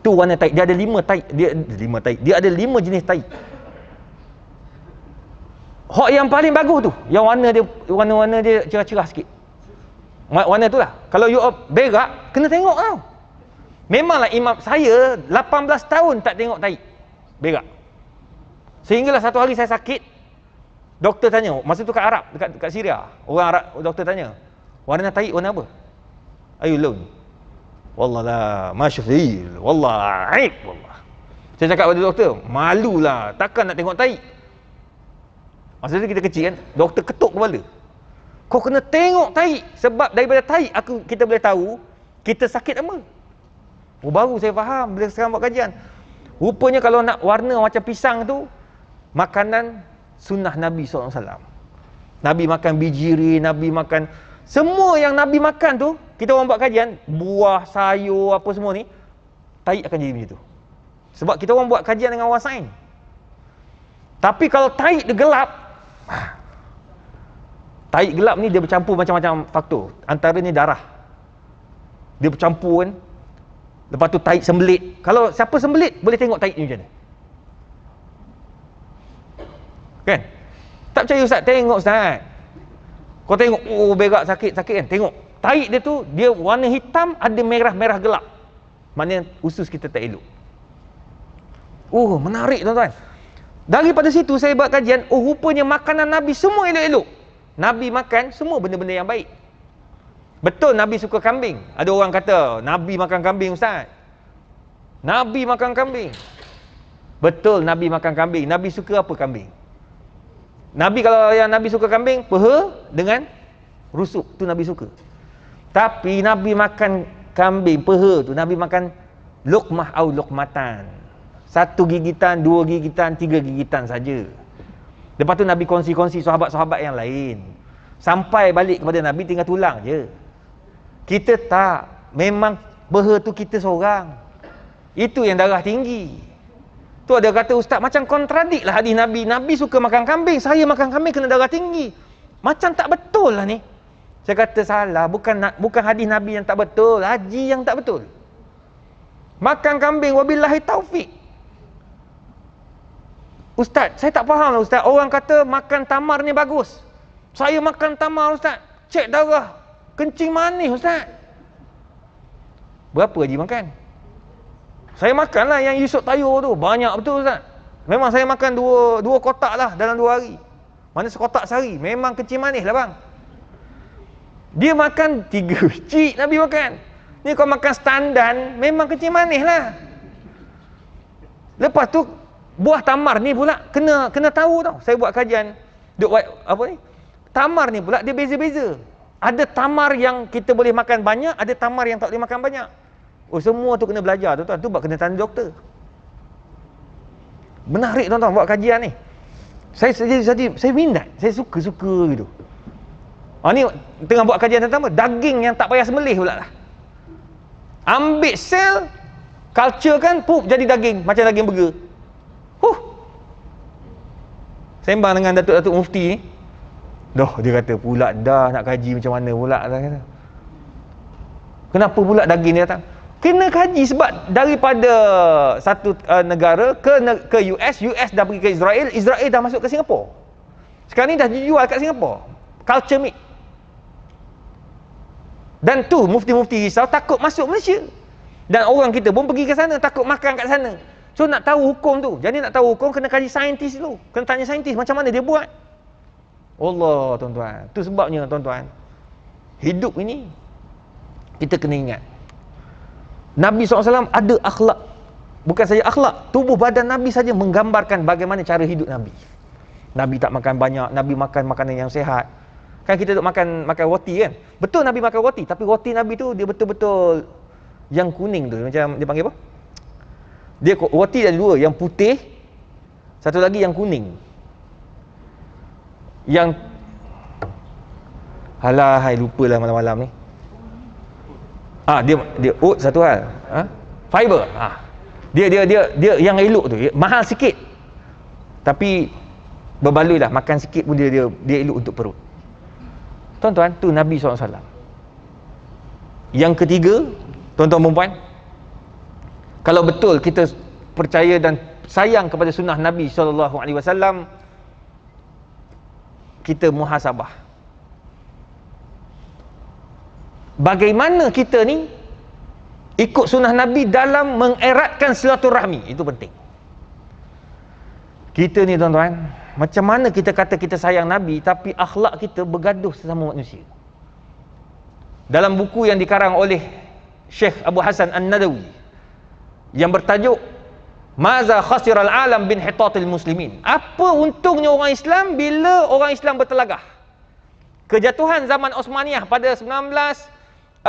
Tu warna tahi. Dia ada 5 tahi. Dia ada 5 jenis tahi. Hak yang paling bagus tu, yang warna dia cerah-cerah sikit. Warna tu lah. Kalau you berak, kena tengok tau. Memanglah imam saya 18 tahun tak tengok tahi berak. Sehinggalah satu hari saya sakit, doktor tanya, masa tu kat Arab, dekat Syria, orang Arab, doktor tanya, warna tahi warna apa? Ayu laun. Wallah la, masyafil, wallah aib, wallah. Saya cakap pada doktor, malulah, takkan nak tengok tahi. Masa tu kita kecil kan, doktor ketuk kepala. Kau kena tengok tahi, sebab daripada tahi kita boleh tahu kita sakit apa. Baru saya faham bila sekarang buat kajian. Rupanya kalau nak warna macam pisang tu, makanan sunnah Nabi SAW. Nabi makan bijiri, Nabi makan semua yang Nabi makan tu, kita orang buat kajian, buah, sayur, apa semua ni, tahi akan jadi macam tu. Sebab kita orang buat kajian dengan orang sains. Tapi kalau tahi dia gelap, tahi gelap ni dia bercampur macam-macam faktor. Antaranya darah. Dia bercampur kan. Lepas tu tahi sembelit. Kalau siapa sembelit, boleh tengok tahi ni macam mana. Kan? Tak percaya Ustaz? Tengok Ustaz. Kau tengok, berak sakit kan? Tengok. Tahi dia tu, dia warna hitam, ada merah-merah gelap. Maknanya usus kita tak elok. Menarik tuan-tuan. Daripada situ saya buat kajian, rupanya makanan Nabi semua elok-elok. Nabi makan semua benda-benda yang baik. Betul Nabi suka kambing. Ada orang kata, Nabi makan kambing Ustaz. Nabi makan kambing. Betul Nabi makan kambing. Nabi suka apa kambing? Nabi kalau yang Nabi suka kambing, peha dengan rusuk. Tu Nabi suka. Tapi Nabi makan kambing, peha tu, Nabi makan luqmah au luqmatan. 1 gigitan, 2 gigitan, 3 gigitan saja. Lepas tu Nabi kongsi-kongsi sahabat-sahabat yang lain. Sampai balik kepada Nabi tinggal tulang je. Kita tak. Memang peha tu kita seorang. Itu yang darah tinggi. Tu ada kata ustaz macam kontradik lah hadis Nabi. Nabi suka makan kambing, saya makan kambing kena darah tinggi. Macam tak betul lah ni. Saya kata salah. Bukan hadis Nabi yang tak betul, haji yang tak betul. Makan kambing wabillahi taufik. Ustaz, saya tak faham lah Ustaz. Orang kata makan tamar ni bagus. Saya makan tamar Ustaz. Cek darah. Kencing manis Ustaz. Berapa haji makan? Saya makan lah yang Yusuf Tayur tu. Banyak betul Ustaz. Memang saya makan dua kotak lah dalam 2 hari. Mana sekotak sehari. Memang kencing manis lah bang. Dia makan 3 biji Nabi makan. Ni kau makan standan, memang kencing manis lah. Lepas tu buah tamar ni pula kena tahu tau. Saya buat kajian apa ni? Tamar ni pula dia beza-beza. Ada tamar yang kita boleh makan banyak, ada tamar yang tak boleh makan banyak. Semua tu kena belajar tuan-tuan. Tu buat kena tanya doktor. Menarik tuan-tuan buat kajian ni. Saya minat, saya suka gitu. Ni tengah buat kajian tentang apa? Daging yang tak payah sembelih pula lah. Ambil sel, culture kan, jadi daging, macam daging burger. Sembang dengan Datuk-Datuk Mufti ni. Dia kata pula dah nak kaji macam mana pula dah kata. Kenapa pula daging ni datang? Kena kaji sebab daripada satu negara ke US dah pergi ke Israel dah masuk ke Singapura. Sekarang ni dah dijual kat Singapura. Culture meat. Dan mufti-mufti risau takut masuk Malaysia. Dan orang kita pun pergi ke sana takut makan kat sana. So nak tahu hukum tu, jadi nak tahu hukum kena kaji saintis dulu. Kena tanya saintis macam mana dia buat. Allah tuan-tuan. Tu sebabnya tuan-tuan, hidup ini kita kena ingat Nabi SAW ada akhlak. Bukan saja akhlak, tubuh badan Nabi saja menggambarkan bagaimana cara hidup Nabi. Nabi tak makan banyak, Nabi makan makanan yang sihat. Kan kita duk makan roti kan. Betul Nabi makan roti, tapi roti Nabi tu dia betul-betul yang kuning tu, macam dia panggil apa? Dia roti ada dua, yang putih, satu lagi yang kuning. Yang halahai lupalah malam-malam ni. Dia oat satu hal. Fiber. Dia yang elok tu, mahal sikit. Tapi berbaloi lah, makan sikit pun dia elok untuk perut. Tuan-tuan, tu Nabi SAW. Yang ketiga, tuan-tuan dan puan, kalau betul kita percaya dan sayang kepada sunnah Nabi SAW, kita muhasabah. Bagaimana kita ni ikut sunnah Nabi dalam mengeratkan silaturahmi, itu penting. Kita ni tuan-tuan, macam mana kita kata kita sayang Nabi tapi akhlak kita bergaduh sesama manusia. Dalam buku yang dikarang oleh Syekh Abu Hasan An-Nadawi yang bertajuk Maza khasiral alam bin hitatil muslimin, apa untungnya orang Islam bila orang Islam bertelagah. Kejatuhan zaman Osmaniyah pada 1923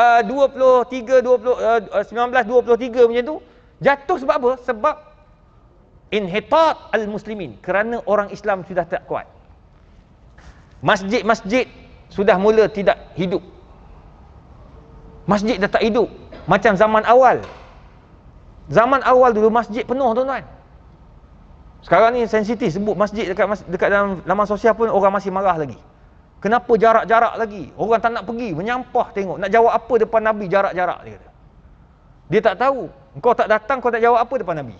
macam tu, jatuh sebab apa? Sebab inhitat al-muslimin, kerana orang Islam sudah tak kuat. Masjid-masjid sudah mula tidak hidup. Masjid dah tak hidup macam zaman awal. Zaman awal dulu masjid penuh tuan-tuan. Sekarang ni sensitif sebut masjid dekat dalam laman sosial pun orang masih marah lagi. Kenapa jarak-jarak lagi? Orang tak nak pergi, menyampah tengok. Nak jawab apa depan Nabi jarak-jarak, dia kata. Dia tak tahu. Engkau tak datang, kau tak jawab apa depan Nabi?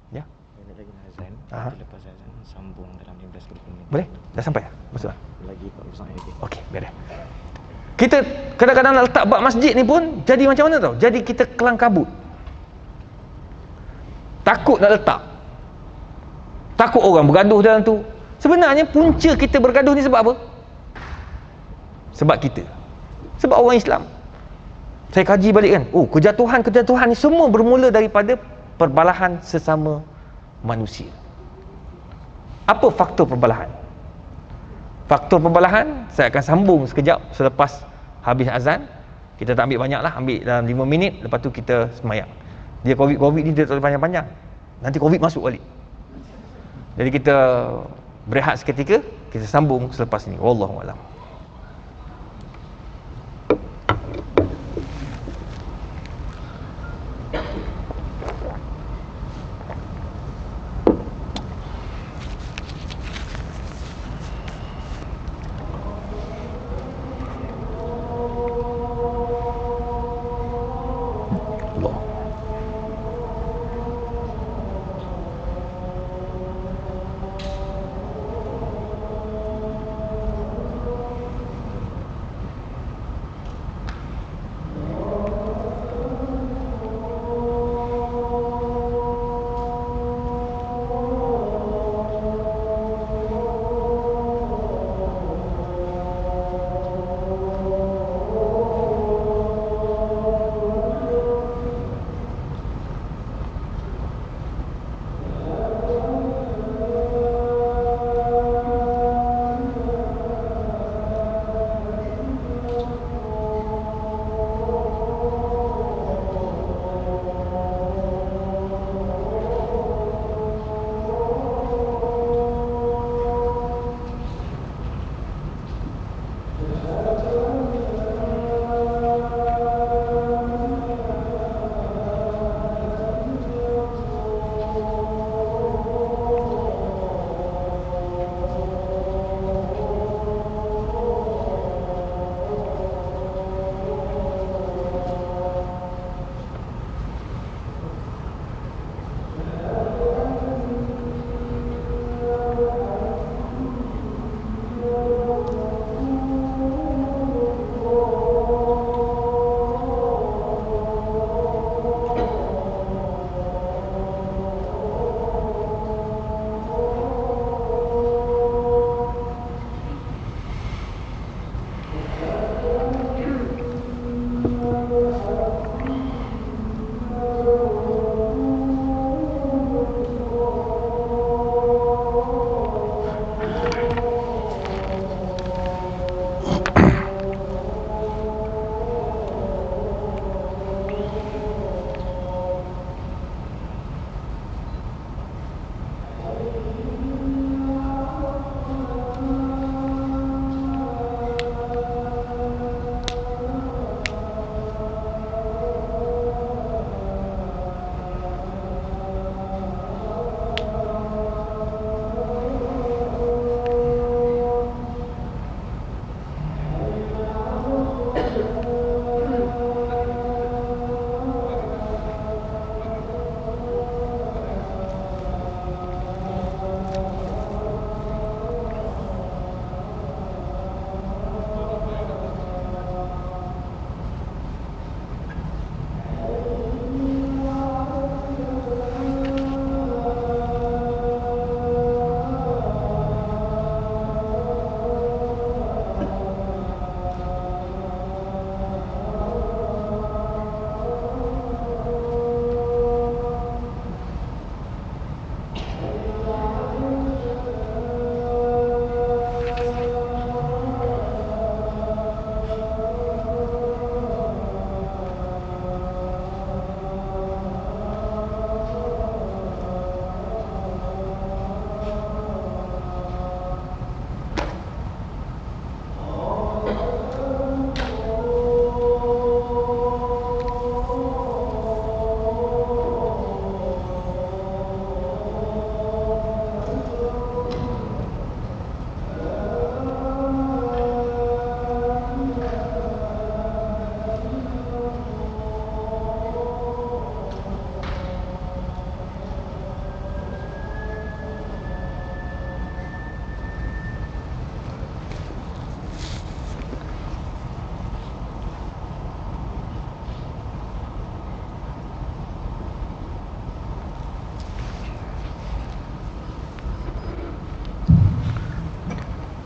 Ya. Lagi azan. Lepas azan sambung dalam 15-20 minit. Boleh? Dah sampai? Maksudnya? Lagi 40 minit. Okey, biar dia. Kita kadang-kadang nak letak bab masjid ni pun jadi macam mana tau? Jadi kita kelang kabut. Takut nak letak. Takut orang bergaduh dalam tu. Sebenarnya punca kita bergaduh ni sebab apa? Sebab kita. Sebab orang Islam. Saya kaji balik kan. Kejatuhan-kejatuhan ni semua bermula daripada perbalahan sesama manusia. Apa faktor perbalahan? Faktor perbalahan saya akan sambung sekejap selepas habis azan. Kita tak ambil banyak lah, ambil dalam 5 minit, lepas tu kita semayang. Dia COVID ni dia tak panjang-panjang, nanti COVID masuk balik. Jadi kita berehat seketika, kita sambung selepas ni. Wallahu a'lam.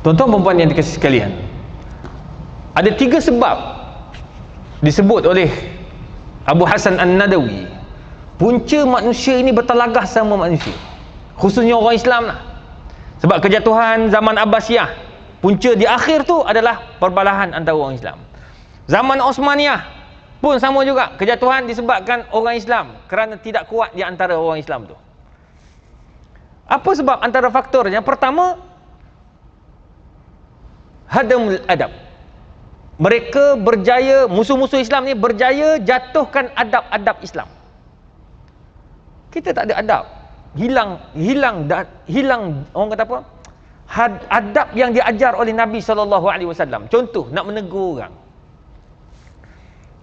Tuan-tuan perempuan yang dikasihi sekalian, ada 3 sebab disebut oleh Abu Hasan An-Nadawi punca manusia ini bertelagah sama manusia, khususnya orang Islam lah. Sebab kejatuhan zaman Abbasiyah, punca di akhir tu adalah perbalahan antara orang Islam. Zaman Osmaniyah pun sama juga, kejatuhan disebabkan orang Islam kerana tidak kuat di antara orang Islam tu. Apa sebab? Antara faktornya, pertama, hadamul adab. Mereka berjaya, musuh-musuh Islam ni berjaya jatuhkan adab-adab Islam. Kita tak ada adab. Hilang orang kata apa? Adab yang diajar oleh Nabi SAW. Contoh, nak menegur orang.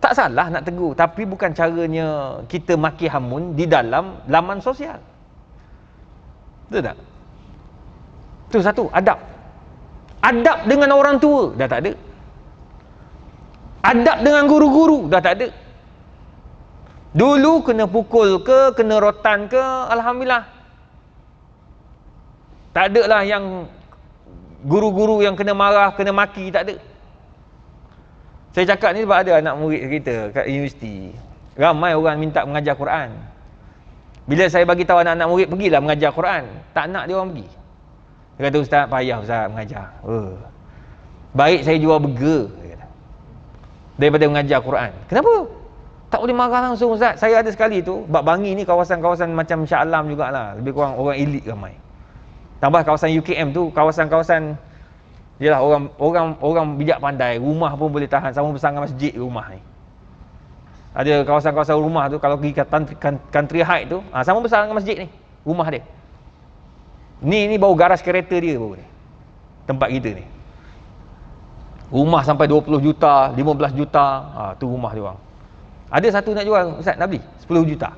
Tak salah nak tegur, tapi bukan caranya kita maki hamun di dalam laman sosial. Betul tak? Itu satu, adab. Adab dengan orang tua dah tak ada. Adab dengan guru-guru dah tak ada. Dulu kena pukul ke, kena rotan ke, alhamdulillah. Tak ada lah yang guru-guru yang kena marah, kena maki, tak ada. Saya cakap ni sebab ada anak murid kita kat universiti. Ramai orang minta mengajar Quran. Bila saya bagi tahu anak-anak murid, pergilah mengajar Quran, tak nak dia orang pergi. Dia kata, "Ustaz, payah Ustaz mengajar." Baik saya jual burger daripada mengajar Quran. Kenapa? Tak boleh marah langsung Ustaz. Saya ada sekali tu, Bab Bangi ni kawasan-kawasan macam Shah Alam jugalah, lebih kurang orang elit ramai. Tambah kawasan UKM tu kawasan-kawasan, yalah, orang bijak pandai, rumah pun boleh tahan, sama besar dengan masjid rumah ni. Ada kawasan-kawasan rumah tu, kalau pergi ke country high tu, sama besar dengan masjid ni rumah dia. Ni baru garas kereta dia baru ni, tempat kita ni. Rumah sampai 20 juta, 15 juta, tu rumah dia orang. Ada satu nak jual, Ustaz, nak beli 10 juta.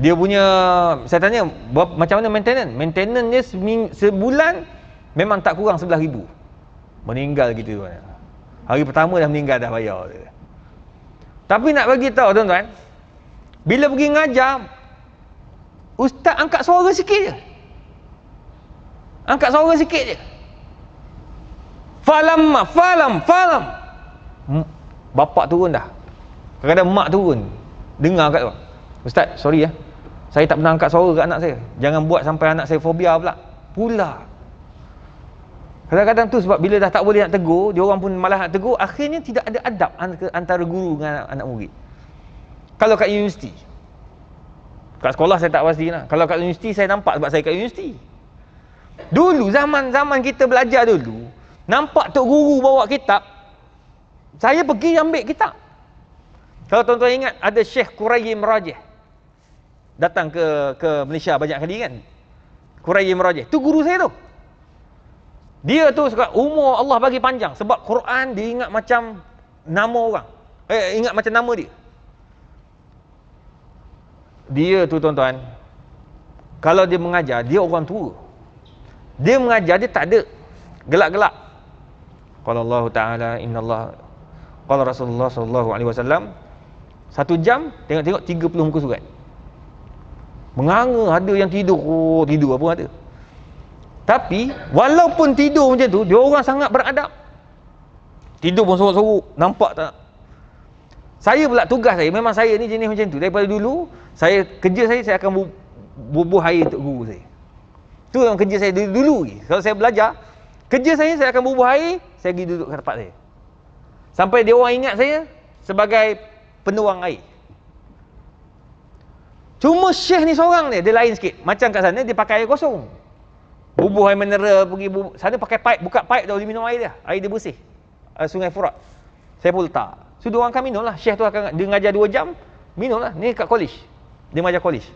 Dia punya, saya tanya, macam mana maintenance? Maintenance dia sebulan memang tak kurang 11,000. Meninggal gitu tuan. Hari pertama dah meninggal, dah bayar dia. Tapi nak bagi tahu tuan-tuan, bila pergi ngajar, ustaz angkat suara sikit je. Angkat suara sikit je. Falam. Bapak turun dah. Kadang-kadang mak turun, dengar kat tu, "Ustaz, sorry ya, saya tak pernah angkat suara kat anak saya. Jangan buat sampai anak saya fobia pula." Kadang-kadang tu sebab bila dah tak boleh nak tegur, dia orang pun malah nak tegur, akhirnya tidak ada adab antara guru dengan anak murid. Kalau kat universiti, kat sekolah saya tak pasti lah. Kalau kat universiti saya nampak sebab saya kat universiti. Dulu zaman kita belajar dulu, nampak tok guru bawa kitab, saya pergi ambil kitab. Kalau tuan-tuan ingat, ada Syekh Qurayyim Rajih datang ke Malaysia banyak kali kan. Qurayyim Rajih tu guru saya tu. Dia tu suka umur Allah bagi panjang, sebab Quran dia ingat macam nama orang. Ingat macam nama dia. Dia tu tuan-tuan, kalau dia mengajar, dia orang tua. Dia mengajar, dia tak ada gelak-gelak. Qala Allah Ta'ala, innallaha, qala Rasulullah SAW, 1 jam tengok 30 muka surat. Menganga, ada yang tidur apa ada. Tapi walaupun tidur macam tu, dia orang sangat beradab. Tidur pun sorok-sorok, nampak tak? Saya pula tugas saya, memang saya ni jenis macam tu. Daripada dulu, kerja saya akan bubuh air untuk guru saya. Tu yang kerja saya dulu ni. Kalau saya belajar, kerja saya akan bubuh air, saya pergi duduk kat tempat saya. Sampai dia orang ingat saya sebagai penuang air. Cuma Syekh ni seorang dia lain sikit. Macam kat sana dia pakai air kosong, bubuh air mineral, pergi sana pakai pipe, buka pipe dah boleh minum air dia. Air dia bersih, Sungai Furat. Saya pun letak, so dia orang akan minum lah. Syekh tu akan, dia ngajar 2 jam, minum lah. Ni kat college, dia mengajar college.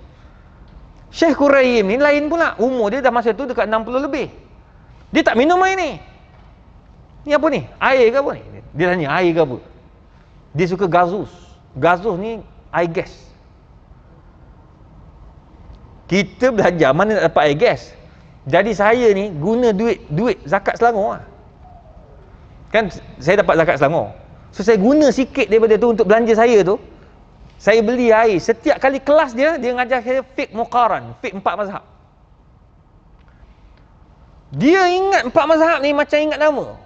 Syekh Qurayyim ni lain pula. Umur dia dah masa tu dekat 60 lebih. Dia tak minum air ni. Ni apa ni? Air ke apa ni? Dia tanya air ke apa. Dia suka gazus. Gazus ni air gas. Kita belajar mana nak dapat air gas. Jadi saya ni guna duit zakat Selangor lah. Kan saya dapat zakat Selangor. So saya guna sikit daripada tu untuk belanja saya tu. Saya beli air. Setiap kali kelas dia ngajar saya fiqh muqaran, fiqh 4 mazhab. Dia ingat 4 mazhab ni macam ingat nama.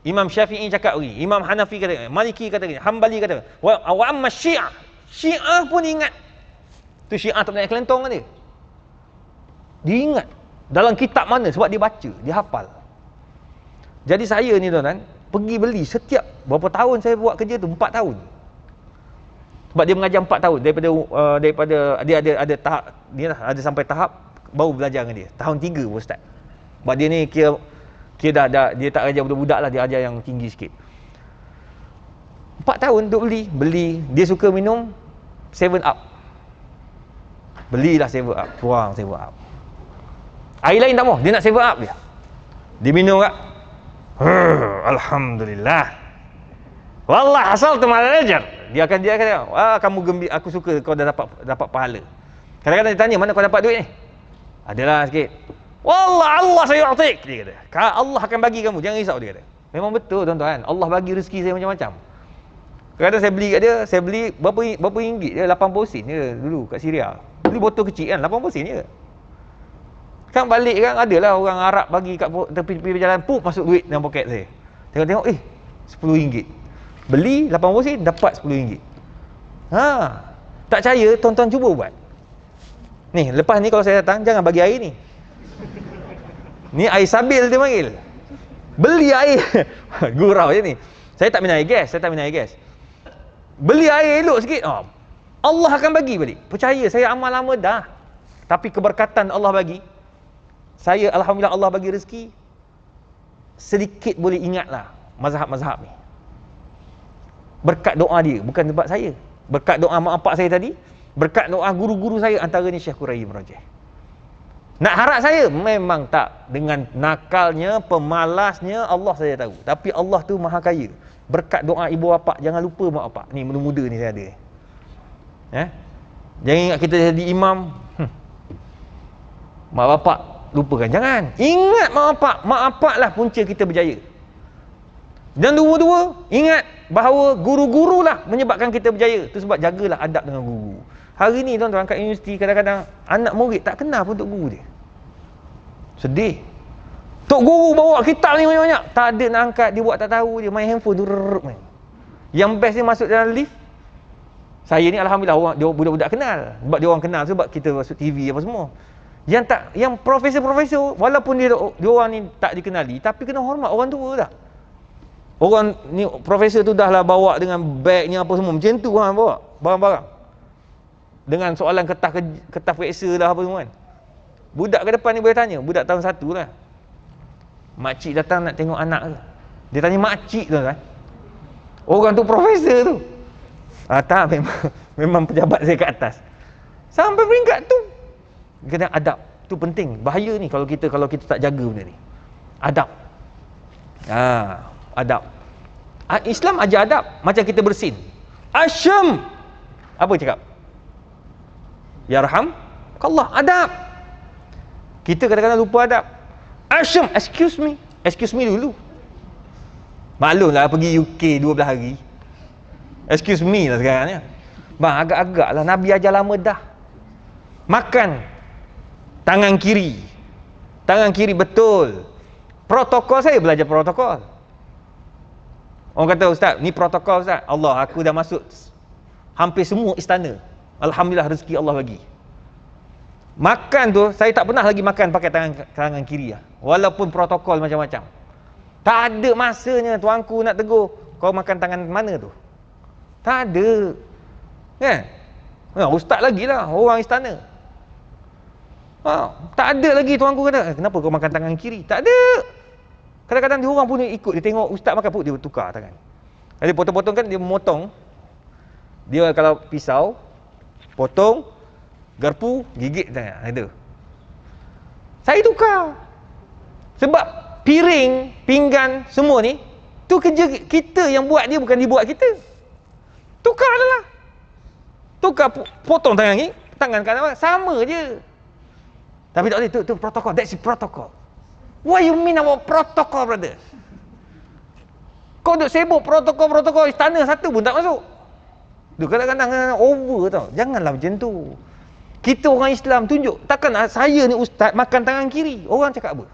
Imam Syafi'i cakap begini, Imam Hanafi kata, Maliki kata begini, Hambali kata begini. Wa amma Syiah. Syiah pun ingat. Tu Syiah tak nak kelentong kan dia. Dia ingat dalam kitab mana sebab dia baca, dia hafal. Jadi saya ni tuan-tuan, pergi beli setiap berapa tahun saya buat kerja tu, 4 tahun. Sebab dia mengajar 4 tahun daripada dia ada tahap, dia ada sampai tahap baru belajar dengan dia. Tahun 3 baru start. Sebab dia ni kira dah dia tak ajar budak-budak lah, dia ajar yang tinggi sikit. 4 tahun duk beli. Dia suka minum 7 Up. Belilah 7 Up, tuang 7 Up. Air lain tak mau, dia nak 7 Up dia. Dia minum kat. Alhamdulillah. Wallah asal tu malah ajar. Dia akan kamu gembira, aku suka kau dah dapat pahala. Kadang-kadang dia tanya, mana kau dapat duit ni? Adalah sikit. Wallah Allah sayu'tik, dia kata. Allah akan bagi kamu, jangan risau, dia kata. Memang betul tuan-tuan, Allah bagi rezeki saya macam-macam. Kadang-kadang saya beli kat dia, saya beli berapa ringgit dia, 80 sen je dulu kat Syria. Beli botol kecil kan, 80 sen je. Kan balik kan, adalah orang Arab bagi kat tepi jalan, pup masuk duit dalam poket saya. Tengok-tengok, RM10. Beli 80 sen, dapat RM10. Tak percaya, tuan-tuan cuba buat. Ni, lepas ni kalau saya datang, jangan bagi air ni. Ni air sabil dia panggil. Beli air. Gurau je ni. Saya tak minum air gas, Beli air elok sikit. Allah akan bagi balik. Percaya, saya amal lama dah. Tapi keberkatan Allah bagi. Saya alhamdulillah Allah bagi rezeki. Sedikit boleh ingatlah mazhab-mazhab ni. Berkat doa dia, bukan sebab saya. Berkat doa mak bapak saya tadi, berkat doa guru-guru saya, antaranya Syekh Qurairi Merajih. Nak harap saya? Memang tak. Dengan nakalnya, pemalasnya, Allah saya tahu. Tapi Allah tu maha kaya. Berkat doa ibu bapa, jangan lupa mak bapak. Ni muda-muda ni saya ada. Jangan ingat kita jadi imam. Mak bapak lupakan. Jangan. Ingat mak bapak. Mak bapak lah punca kita berjaya. Dan dua-dua, ingat bahawa guru-guru lah menyebabkan kita berjaya. Itu sebab jagalah adab dengan guru. Hari ni tuan-tuan kat universiti, kadang-kadang anak murid tak kenal pun tok guru dia. Sedih. Tok guru bawa kitab ni banyak-banyak, tak ada nak angkat, dia buat tak tahu, dia main handphone tu. Yang best dia masuk dalam lift. Saya ni alhamdulillah dia budak-budak kenal. Sebab dia orang kenal sebab kita masuk TV apa semua. Yang profesor-profesor, walaupun dia orang ni tak dikenali, tapi kena hormat orang tua dah. Orang ni profesor tu dah lah bawa dengan bagnya apa semua, macam tu orang bawa barang-barang. Dengan soalan kertas periksa lah apa semua kan. Budak ke depan ni boleh tanya, budak tahun 1 lah. Makcik datang nak tengok anak ke? Dia tanya makcik tu kan. Orang tu profesor tu. Tak, memang pejabat saya kat atas. Sampai peringkat tu. Kena adab. Tu penting. Bahaya ni kalau kita tak jaga benda ni. Adab. Adab. Islam ajar adab. Macam kita bersin. Asyam. Apa cakap? Yarham Allah, adab. Kita kadang-kadang lupa adab. Asyam, excuse me dulu. Maklumlah pergi UK 12 hari. Excuse me lah sekarang ni. Bang, agak-agak lah Nabi ajar lama dah. Makan tangan kiri. Tangan kiri betul. Protokol, saya belajar protokol. Orang kata, ustaz, ni protokol ustaz. Allah, aku dah masuk hampir semua istana. Alhamdulillah rezeki Allah bagi. Makan tu, saya tak pernah lagi makan pakai tangan kiri lah. Walaupun protokol macam-macam. Tak ada masanya tuanku nak tegur, kau makan tangan mana tu? Tak ada. Kan? Ustaz lagi lah, orang istana. Tak ada lagi tuanku kata, kenapa kau makan tangan kiri? Tak ada. Kadang-kadang dia orang pun ikut, dia tengok ustaz makan pun, dia tukar tangan. Dia potong-potong kan, dia memotong. Dia kalau pisau, potong, garpu, gigit tangan. Itu. Saya tukar. Sebab piring, pinggan, semua ni, tu kerja kita yang buat dia, bukan dibuat kita. Tukar adalah. Tukar, potong tangan ni, tangan kanan, sama je. Tapi tak boleh, tu protokol. That's protokol. What you mean about protokol, brother? Kau duk sibuk protokol istana satu pun tak masuk. Tu kadang-kadang over tau. Janganlah macam tu. Kita orang Islam tunjuk. Takkan saya ni ustaz makan tangan kiri. Orang cakap apa?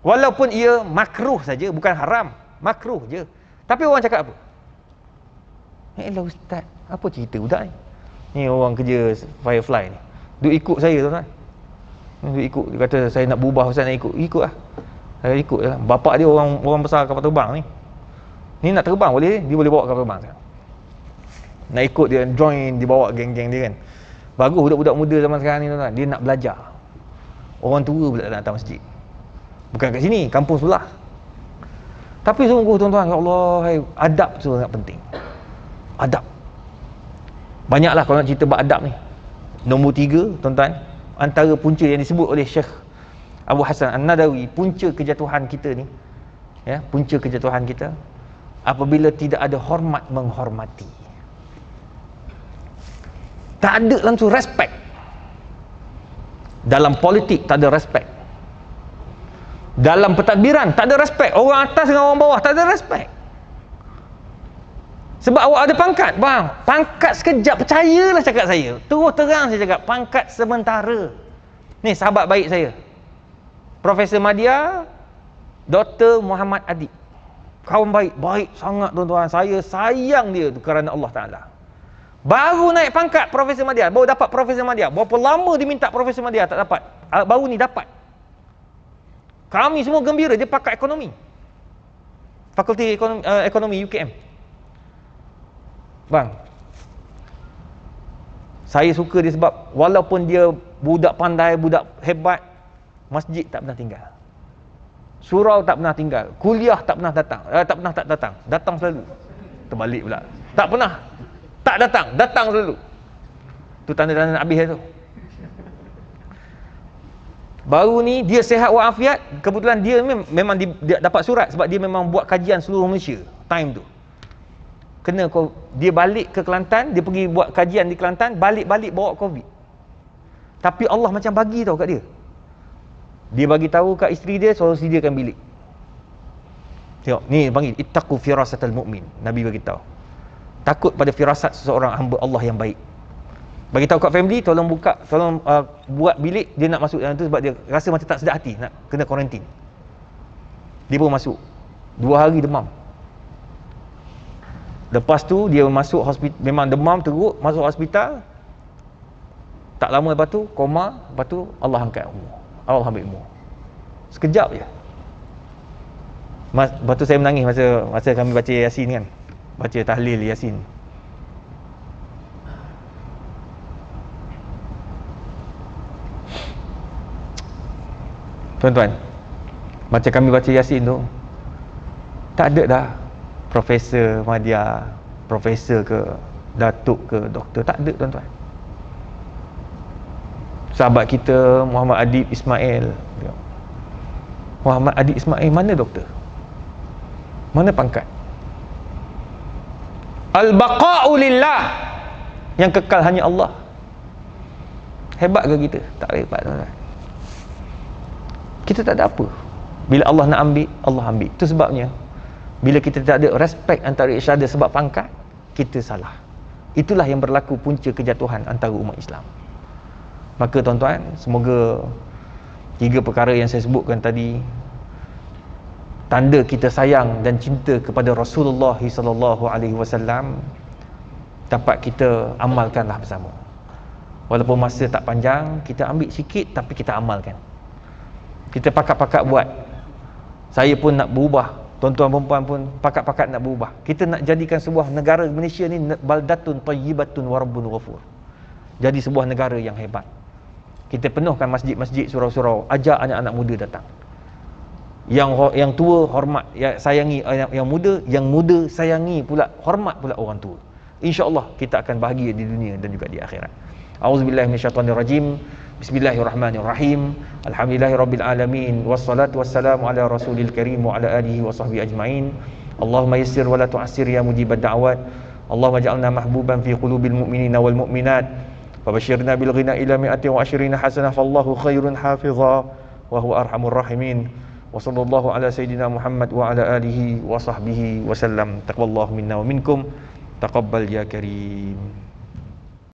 Walaupun ia makruh saja, bukan haram, makruh je. Tapi orang cakap apa? Elah ustaz, apa cerita budak ni? Ni orang kerja Firefly ni. Duk ikut saya tuan-tuan. Duk ikut, dia kata saya nak berubah ustaz, nak ikut. Ikut lah. Saya ikut je lah. Bapak dia orang besar kapal terbang ni. Ni nak terbang boleh, dia boleh bawa kapal terbang sekarang. Nak ikut dia, join, dia bawa geng-geng dia kan. Bagus budak-budak muda zaman sekarang ni tuan-tuan, dia nak belajar. Orang tua pula tak datang masjid. Bukan kat sini, kampung sebelah. Tapi sungguh tuan-tuan, ya Allah, adab tu sangat penting. Adab. Banyaklah kalau nak cerita bab adab ni. Nombor 3 tuan-tuan, antara punca yang disebut oleh Syekh Abu Hasan An-Nadawi, punca kejatuhan kita ni, ya, punca kejatuhan kita apabila tidak ada hormat menghormati. Tak ada langsung respect. Dalam politik tak ada respect. Dalam pentadbiran tak ada respect. Orang atas dengan orang bawah tak ada respect. Sebab awak ada pangkat, bang. Pangkat sekejap, percayalah cakap saya. Terus terang saya cakap, pangkat sementara. Ni sahabat baik saya, Profesor Madya, Dr. Muhammad Adib. Kawan baik, baik sangat tuan-tuan. Saya sayang dia kerana Allah Ta'ala. Baru naik pangkat Profesor Madya, baru dapat Profesor Madya. Berapa lama dia minta Profesor Madya, tak dapat. Baru ni dapat. Kami semua gembira, dia pakar ekonomi. Fakulti Ekonomi UKM. Bang, saya suka dia sebab walaupun dia budak pandai, budak hebat, masjid tak pernah tinggal. Surau tak pernah tinggal. Kuliah tak pernah datang. Tak pernah tak datang. Datang selalu. Terbalik pula. Tak pernah tak datang, datang selalu. Tu tanda-tanda nak habis tu. Baru ni dia sihat walafiat, kebetulan dia memang dia dapat surat sebab dia memang buat kajian seluruh Malaysia time tu. Kena dia balik ke Kelantan, dia pergi buat kajian di Kelantan, balik-balik bawa Covid. Tapi Allah macam bagi tahu kat dia. Dia bagi tahu kat isteri dia suruh sediakan bilik. Tengok, ni panggil ittaqu firasatal mu'min. Nabi bagi tahu. Takut pada firasat seseorang hamba Allah yang baik. Bagi tahu kat family, tolong buka, tolong buat bilik, dia nak masuk dalam tu sebab dia rasa macam tak sedar hati nak kena kuarantin. Dia pun masuk. 2 hari demam. Lepas tu dia masuk hospital, memang demam teruk, masuk hospital. Tak lama lepas tu koma, lepas tu Allah angkat umur. Allah ambil umur. Sekejap je. Lepas tu saya menangis masa kami baca Yasin kan. Baca tahlil Yasin. Tuan-tuan, macam kami baca Yasin tu, tak ada dah Profesor Madya, Profesor ke, Datuk ke, Doktor, tak ada tuan-tuan. Sahabat kita Muhammad Adib Ismail. Muhammad Adib Ismail mana doktor? Mana pangkat? Al-baqa'u lillah. Yang kekal hanya Allah. Hebat ke kita? Tak hebat tuan-tuan. Kita tak ada apa. Bila Allah nak ambil, Allah ambil. Itu sebabnya bila kita tak ada respect antara each other sebab pangkat, kita salah. Itulah yang berlaku punca kejatuhan antara umat Islam. Maka tuan-tuan, semoga 3 perkara yang saya sebutkan tadi, tanda kita sayang dan cinta kepada Rasulullah SAW, dapat kita amalkanlah bersama. Walaupun masa tak panjang, kita ambil sikit tapi kita amalkan. Kita pakat-pakat buat. Saya pun nak berubah, tuan-tuan perempuan pun pakat-pakat nak berubah. Kita nak jadikan sebuah negara Malaysia ni baldatun tayyibatun wa rabbun ghafur. Jadi sebuah negara yang hebat. Kita penuhkan masjid-masjid, surau-surau, ajak anak-anak muda datang. Yang tua hormat, sayangi yang muda, yang muda sayangi pula, hormat pula orang tua. InsyaAllah kita akan bahagia di dunia dan juga di akhirat. A'udzubillahi minasyaitonirrajim. Bismillahirrahmanirrahim. Alhamdulillahirabbil alamin, wassalatu wassalamu ala rasulil karim wa ala alihi wa sahbihi ajmain. Allahumma yassir wa la tu'assir ya mujibad da'wat. Allahumma ja'alna mahbuban fi qulubil mu'minina wal mu'minat. Fabashirna bil ghina ila mi'ati wa ashrina hasanah, fallahu khairun hafizha wa huwa arhamur rahimin. Wa sallallahu ala sayyidina Muhammad wa ala alihi wa sahbihi wa sallam. Taqabbalallahu minna wa minkum. Taqabbal ya karim.